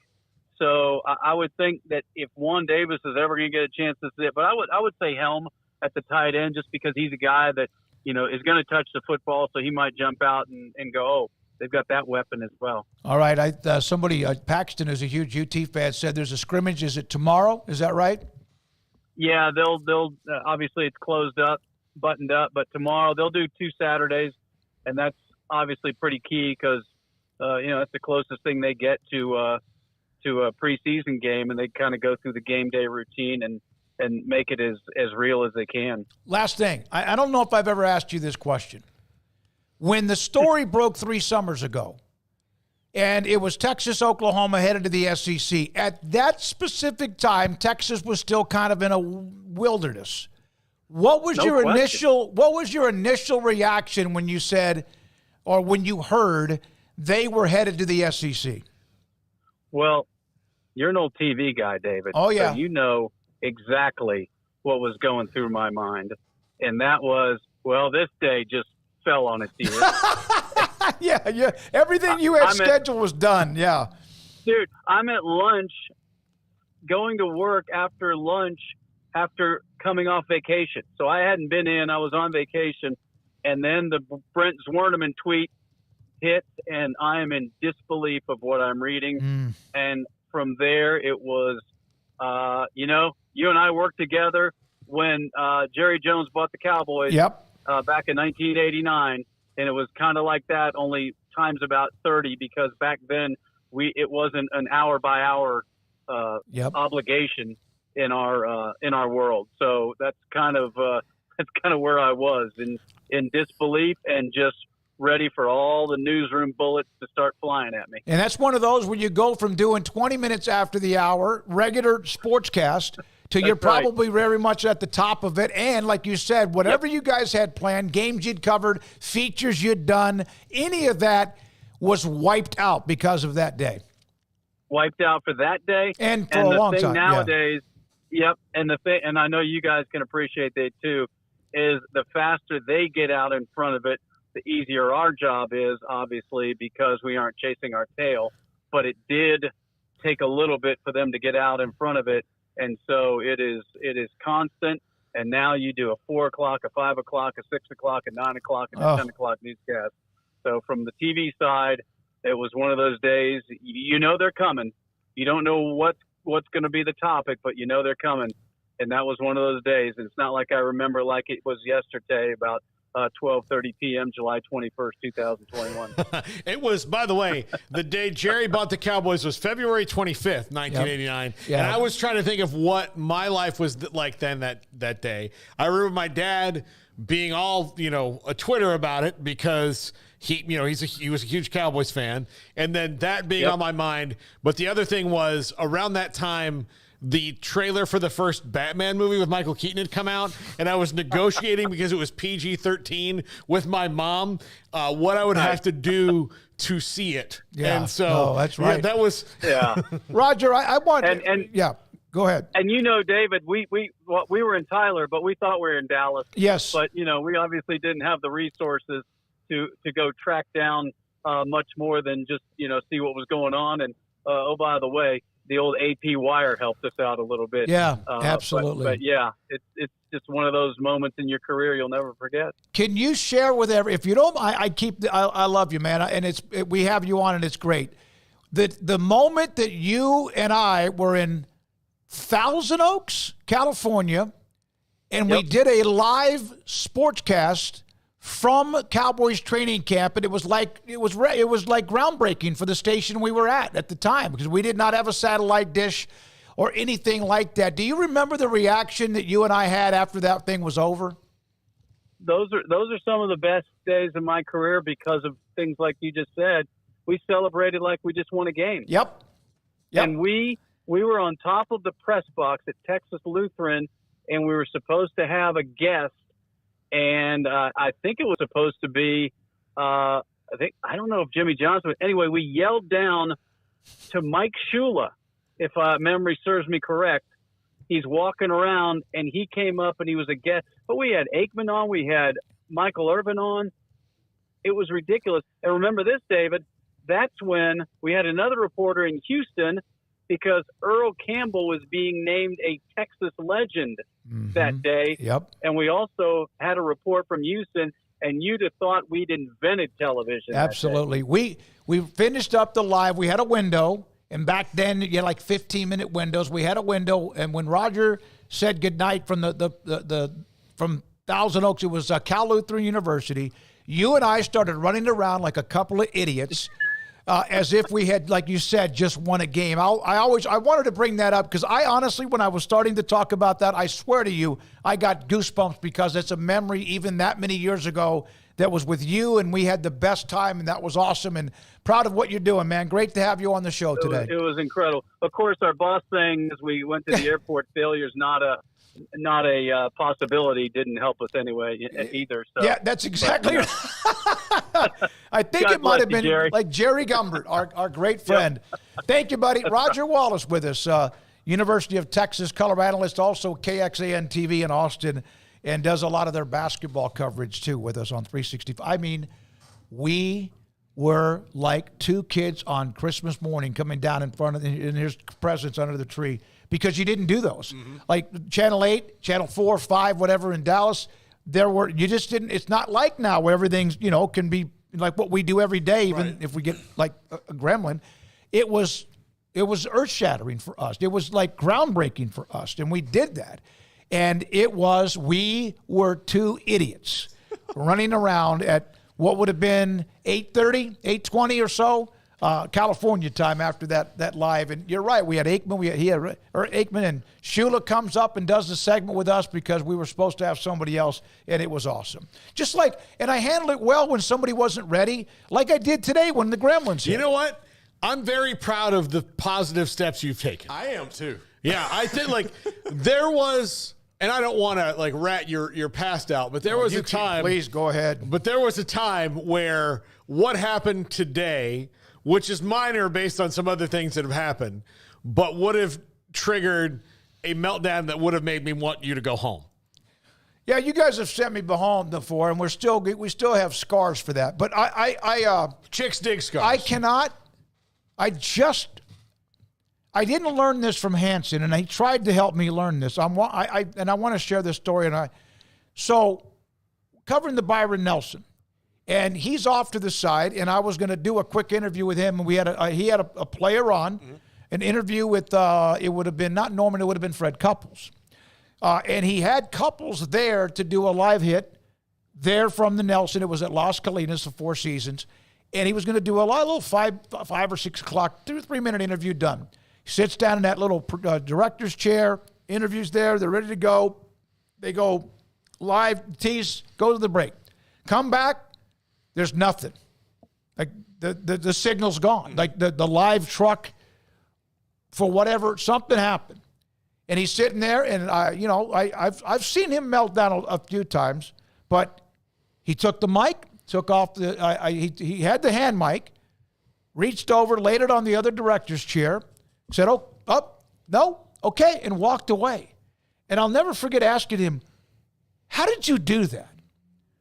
So I would think that if Juan Davis is ever going to get a chance to sit, but I would say Helm at the tight end, just because he's a guy that is going to touch the football, so he might jump out and go, oh, they've got that weapon as well. All right. Somebody, Paxton, is a huge UT fan, said there's a scrimmage. Is it tomorrow? Is that right? Yeah, they'll obviously it's closed up, buttoned up, but tomorrow they'll do 2 Saturdays, and that's obviously pretty key because that's the closest thing they get to a preseason game, and they kind of go through the game day routine and make it as real as they can. Last thing, I don't know if I've ever asked you this question. When the story broke 3 summers ago, and it was Texas, Oklahoma headed to the SEC, at that specific time, Texas was still kind of in a wilderness. What was your initial reaction when you said, or when you heard they were headed to the SEC? Well, you're an old TV guy, David. Oh, yeah. So you know exactly what was going through my mind. And that was, this day just fell on its ear. Yeah. Everything you had scheduled was done. Yeah. Dude, I'm at lunch, going to work after lunch, after coming off vacation. So I hadn't been in. I was on vacation. And then the Brent Zwerneman tweet hit, and I am in disbelief of what I'm reading. And from there, it was, you and I worked together when Jerry Jones bought the Cowboys. Yep. Back in 1989, and it was kind of like that, only times about 30, because back then it wasn't an hour by hour obligation in our world. So that's kind of where I was in disbelief and just ready for all the newsroom bullets to start flying at me. And that's one of those where you go from doing 20 minutes after the hour regular sportscast to you're probably very much at the top of it. And like you said, whatever you guys had planned, games you'd covered, features you'd done, any of that was wiped out because of that day. Wiped out for that day. And for a long time. Nowadays, and the thing, and I know you guys can appreciate that too, is the faster they get out in front of it, the easier our job is, obviously, because we aren't chasing our tail. But it did take a little bit for them to get out in front of it. And so it is constant. And now you do a 4 o'clock, a 5 o'clock, a 6 o'clock, a 9 o'clock, and a 10 o'clock newscast. So from the TV side, it was one of those days, they're coming. You don't know what's going to be the topic, but they're coming. And that was one of those days. And it's not like I remember like it was yesterday about 12:30 p.m., July 21st, 2021. It was, by the way, the day Jerry bought the Cowboys was February 25th, 1989. Yep. And I was trying to think of what my life was like then that day. I remember my dad being all, a Twitter about it because he was a huge Cowboys fan. And then that being on my mind. But the other thing was around that time, the trailer for the first Batman movie with Michael Keaton had come out, and I was negotiating because it was PG-13 with my mom, what I would have to do to see it. Yeah. And so that's right. that was Roger, I want go ahead. And David, we were in Tyler, but we thought we were in Dallas. Yes. But we obviously didn't have the resources to go track down much more than just see what was going on. And oh, by the way, the old AP wire helped us out a little bit. Yeah, absolutely. But yeah, it's just one of those moments in your career you'll never forget. Can you share with if you don't, I love you, man, and we have you on, and it's great. The moment that you and I were in Thousand Oaks, California, and we did a live sportscast from Cowboys training camp, and it was like groundbreaking for the station we were at the time, because we did not have a satellite dish or anything like that. Do you remember the reaction that you and I had after that thing was over? Those are some of the best days of my career because of things like you just said. We celebrated like we just won a game. Yep. And we were on top of the press box at Texas Lutheran, and we were supposed to have a guest. And I think it was supposed to be, I don't know if Jimmy Johnson, but anyway, we yelled down to Mike Shula, if memory serves me correct. He's walking around, and he came up, and he was a guest. But we had Aikman on. We had Michael Irvin on. It was ridiculous. And remember this, David, that's when we had another reporter in Houston because Earl Campbell was being named a Texas legend that day. Yep. And we also had a report from Houston, and you'd have thought we'd invented television. Absolutely. We finished up the live. We had a window, and back then you had like 15-minute windows. We had a window, and when Roger said goodnight from from Thousand Oaks, it was Cal Lutheran University. You and I started running around like a couple of idiots. As if we had, like you said, just won a game. I wanted to bring that up because I honestly, when I was starting to talk about that, I swear to you, I got goosebumps because it's a memory even that many years ago that was with you, and we had the best time, and that was awesome, and proud of what you're doing, man. Great to have you on the show today. It was incredible. Of course, our boss saying as we went to the airport, failure's not a possibility didn't help us anyway either. So. Yeah, that's exactly right. I think God it might have you, been Jerry. like Jerry Gumbert, our great friend. Thank you, buddy. Roger Wallace with us, University of Texas color analyst, also KXAN TV in Austin, and does a lot of their basketball coverage too with us on 365. I mean, we were like two kids on Christmas morning coming down in front of and here's presents under the tree. Because you didn't do those. Like Channel 8, Channel 4, 5, whatever in Dallas, you just didn't, it's not like now where everything's, can be like what we do every day, even if we get like a gremlin. It was earth-shattering for us. It was like groundbreaking for us, and we did that. And we were two idiots running around at what would have been 8:30, 8:20 or so, California time after that live. And you're right, we had Aikman, Aikman, and Shula comes up and does the segment with us because we were supposed to have somebody else, and it was awesome. Just like, and I handled it well when somebody wasn't ready, like I did today when the Gremlins hit. You know what? I'm very proud of the positive steps you've taken. I am too. Yeah, I think there was, and I don't want to rat your past out, but there was a time. Please go ahead. But there was a time where what happened today, which is minor based on some other things that have happened, but would have triggered a meltdown that would have made me want you to go home. Yeah, you guys have sent me home before, and we still have scars for that. But chicks dig scars. I didn't learn this from Hanson, and he tried to help me learn this. I want to share this story. So covering the Byron Nelson. And he's off to the side, and I was going to do a quick interview with him. And he had a player on, an interview with, it would have been not Norman, it would have been Fred Couples. And he had Couples there to do a live hit there from the Nelson. It was at Las Colinas, the Four Seasons. And he was going to do a little 5 or 6 o'clock, 2 or 3 minute interview done. He sits down in that little director's chair, interviews there, they're ready to go. They go, live tease, go to the break. Come back, there's nothing. Like the signal's gone. Like the live truck, for whatever, something happened. And he's sitting there, and I've seen him melt down a few times, but he took the mic, took off he had the hand mic, reached over, laid it on the other director's chair, said, no, okay, and walked away. And I'll never forget asking him, how did you do that?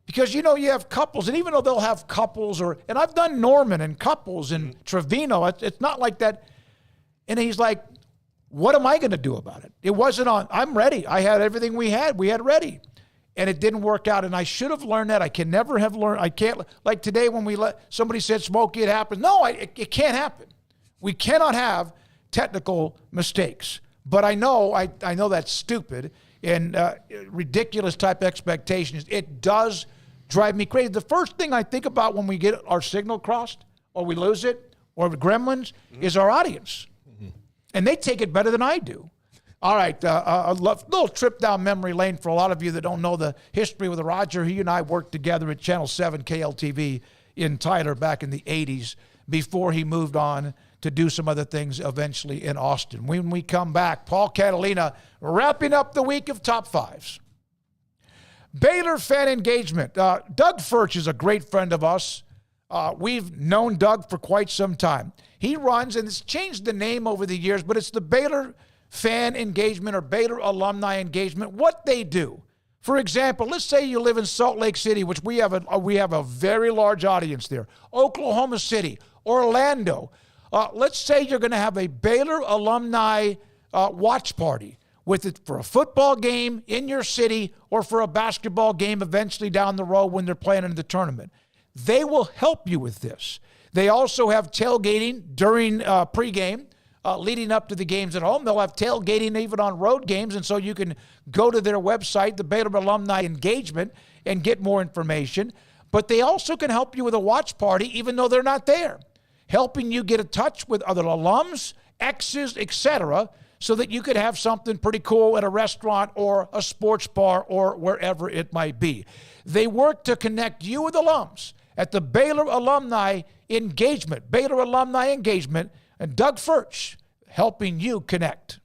Because, you have couples, and even though they'll have couples, and I've done Norman and couples and Trevino, it's not like that. And he's like, what am I going to do about it? It wasn't on. I'm ready. I had everything we had ready. And it didn't work out. And I should have learned that. I can never have learned. I can't, like today when somebody said, Smokey, it happened. No, it can't happen. We cannot have technical mistakes. But I know that's stupid and ridiculous type expectations. It does drive me crazy. The first thing I think about when we get our signal crossed or we lose it or the gremlins is our audience. And they take it better than I do. All right, a little trip down memory lane for a lot of you that don't know the history with Roger. He and I worked together at Channel 7 KLTV in Tyler back in the 80s before he moved on to do some other things eventually in Austin. When we come back, Paul Catalina wrapping up the week of top fives. Baylor fan engagement. Doug Furch is a great friend of us. We've known Doug for quite some time. He runs, and it's changed the name over the years, but it's the Baylor fan engagement or Baylor alumni engagement. What they do. For example, let's say you live in Salt Lake City, which we have a very large audience there. Oklahoma City, Orlando. Let's say you're going to have a Baylor alumni watch party with it for a football game in your city or for a basketball game eventually down the road when they're playing in the tournament. They will help you with this. They also have tailgating during pregame, leading up to the games at home. They'll have tailgating even on road games, and so you can go to their website, the Baylor Alumni Engagement, and get more information. But they also can help you with a watch party even though they're not there, helping you get in touch with other alums, exes, etc., so that you could have something pretty cool at a restaurant or a sports bar or wherever it might be. They work to connect you with alums at the Baylor Alumni Engagement, and Doug Furch helping you connect.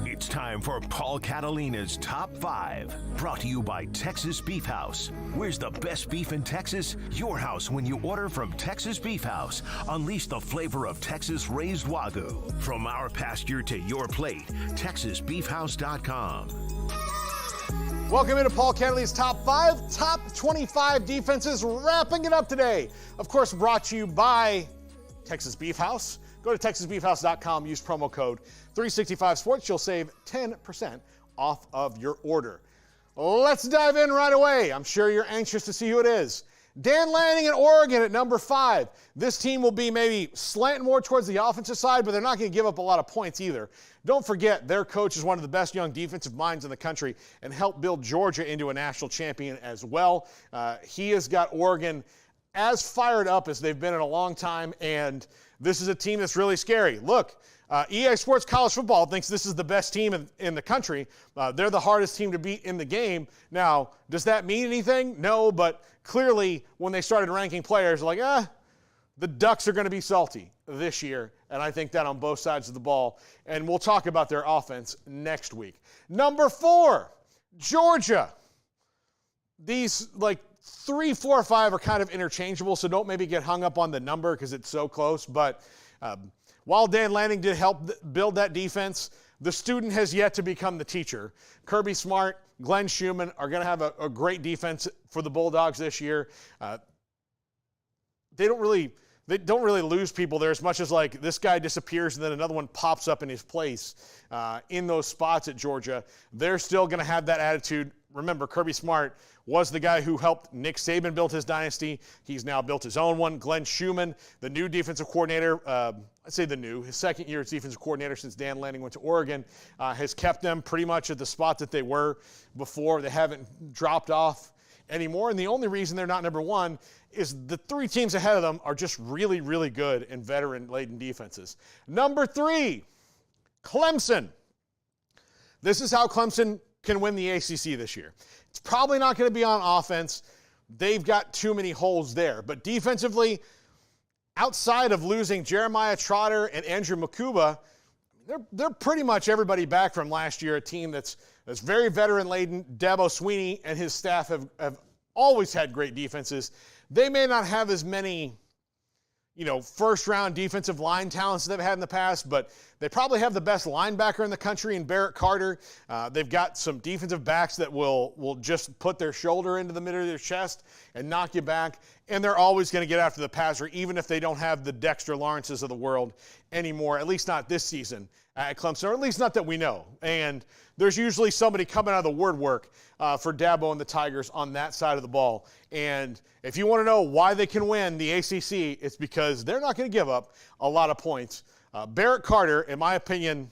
It's time for Paul Catalina's Top 5, brought to you by Texas Beef House. Where's the best beef in Texas? Your house when you order from Texas Beef House. Unleash the flavor of Texas-raised Wagyu. From our pasture to your plate, TexasBeefHouse.com. Welcome into Paul Catalina's Top 5, Top 25 defenses, wrapping it up today. Of course, brought to you by Texas Beef House. Go to TexasBeefHouse.com, use promo code 365sports. You'll save 10% off of your order. Let's dive in right away. I'm sure you're anxious to see who it is. Dan Lanning in Oregon at number 5. This team will be maybe slanting more towards the offensive side, but they're not going to give up a lot of points either. Don't forget, their coach is one of the best young defensive minds in the country and helped build Georgia into a national champion as well. He has got Oregon as fired up as they've been in a long time, and this is a team that's really scary. Look, EA Sports College Football thinks this is the best team in the country. They're the hardest team to beat in the game. Now, does that mean anything? No, but clearly when they started ranking players, like, the Ducks are going to be salty this year, and I think that on both sides of the ball. And we'll talk about their offense next week. Number 4, Georgia. These, 3, 4, 5 are kind of interchangeable, so don't maybe get hung up on the number because it's so close. But while Dan Lanning did help build that defense, the student has yet to become the teacher. Kirby Smart, Glenn Schumann are going to have a great defense for the Bulldogs this year. They don't really lose people there as much as this guy disappears and then another one pops up in his place in those spots at Georgia. They're still going to have that attitude. Remember, Kirby Smart was the guy who helped Nick Saban build his dynasty. He's now built his own one. Glenn Schumann, the new defensive coordinator, his second year as defensive coordinator since Dan Lanning went to Oregon, has kept them pretty much at the spot that they were before. They haven't dropped off anymore, and the only reason they're not number 1 is the 3 teams ahead of them are just really, really good and veteran-laden defenses. Number 3, Clemson. This is how Clemson can win the ACC this year. It's probably not going to be on offense. They've got too many holes there. But defensively, outside of losing Jeremiah Trotter and Andrew Makuba, they're pretty much everybody back from last year, a team that's very veteran-laden. Dabo Swinney and his staff have always had great defenses. They may not have as many, first-round defensive line talents that they've had in the past, but they probably have the best linebacker in the country in Barrett Carter. They've got some defensive backs that will just put their shoulder into the middle of their chest and knock you back, and they're always going to get after the passer, even if they don't have the Dexter Lawrences of the world anymore, at least not this season at Clemson, or at least not that we know. And there's usually somebody coming out of the woodwork for Dabo and the Tigers on that side of the ball. And if you want to know why they can win the ACC, it's because they're not going to give up a lot of points. Barrett Carter, in my opinion,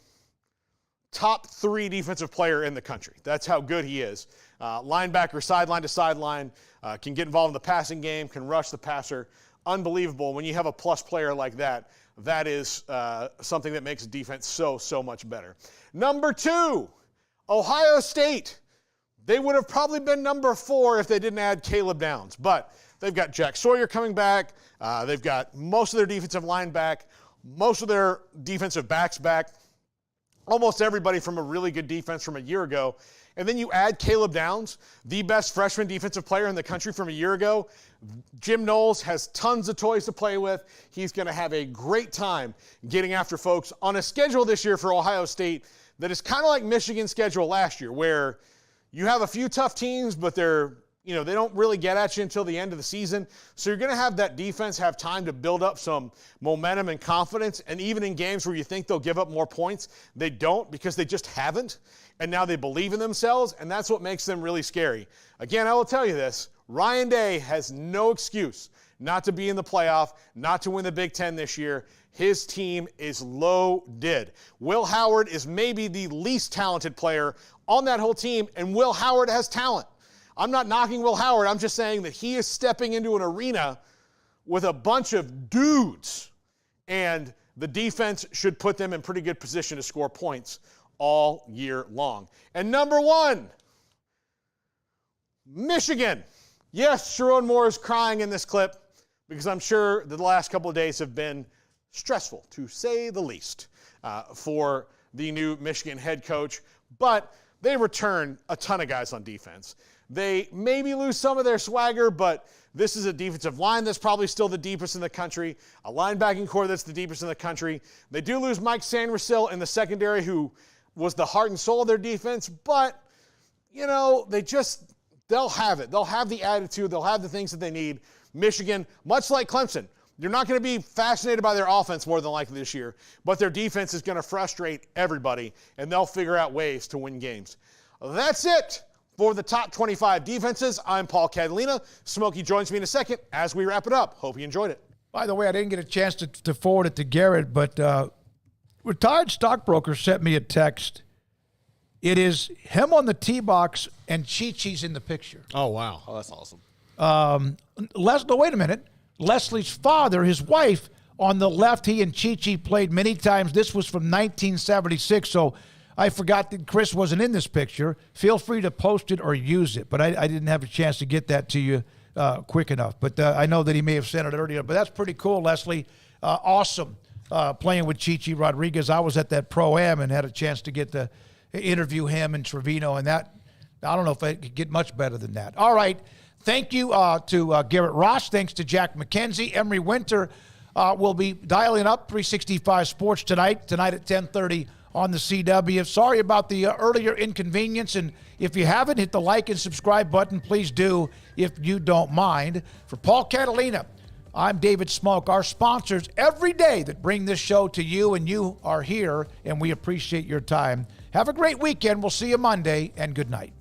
top 3 defensive player in the country. That's how good he is. Linebacker, sideline to sideline, can get involved in the passing game, can rush the passer. Unbelievable. When you have a plus player like that, that is something that makes defense so much better. Number 2, Ohio State. They would have probably been number 4 if they didn't add Caleb Downs. But they've got Jack Sawyer coming back. They've got most of their defensive line back, most of their defensive backs back, almost everybody from a really good defense from a year ago. And then you add Caleb Downs, the best freshman defensive player in the country from a year ago. Jim Knowles has tons of toys to play with. He's going to have a great time getting after folks on a schedule this year for Ohio State that is kind of like Michigan's schedule last year, where you have a few tough teams, but they don't really get at you until the end of the season. So you're going to have that defense have time to build up some momentum and confidence. And even in games where you think they'll give up more points, they don't, because they just haven't. And now they believe in themselves, and that's what makes them really scary. Again, I will tell you this. Ryan Day has no excuse not to be in the playoff, not to win the Big Ten this year. His team is loaded. Will Howard is maybe the least talented player on that whole team, and Will Howard has talent. I'm not knocking Will Howard. I'm just saying that he is stepping into an arena with a bunch of dudes, and the defense should put them in pretty good position to score points all year long. And number 1, Michigan. Yes, Sharon Moore is crying in this clip because I'm sure that the last couple of days have been stressful, to say the least, for the new Michigan head coach. But they return a ton of guys on defense. They maybe lose some of their swagger, but this is a defensive line that's probably still the deepest in the country, a linebacking core that's the deepest in the country. They do lose Mike Sandersill in the secondary, who was the heart and soul of their defense, but, they'll have it. They'll have the attitude. They'll have the things that they need. Michigan, much like Clemson, you're not going to be fascinated by their offense more than likely this year, but their defense is going to frustrate everybody, and they'll figure out ways to win games. That's it for the top 25 defenses. I'm Paul Catalina. Smokey joins me in a second as we wrap it up. Hope you enjoyed it. By the way, I didn't get a chance to forward it to Garrett, but retired stockbroker sent me a text. It is him on the tee box and Chi-Chi's in the picture. Oh, wow. Oh, that's awesome. Wait a minute. Leslie's father, his wife, on the left, he and Chi-Chi played many times. This was from 1976, so I forgot that Chris wasn't in this picture. Feel free to post it or use it, but I didn't have a chance to get that to you quick enough. But I know that he may have sent it earlier. But that's pretty cool, Leslie. Awesome playing with Chi-Chi Rodriguez. I was at that Pro-Am and had a chance to get to interview him and Trevino, and that, I don't know if I could get much better than that. All right. Thank you to Garrett Ross. Thanks to Jack McKenzie. Emery Winter will be dialing up 365 Sports tonight at 10:30 on the CW. Sorry about the earlier inconvenience, and if you haven't hit the like and subscribe button, please do if you don't mind. For Paul Catalina, I'm David Smoke. Our sponsors every day that bring this show to you, and you are here, and we appreciate your time. Have a great weekend. We'll see you Monday, and good night.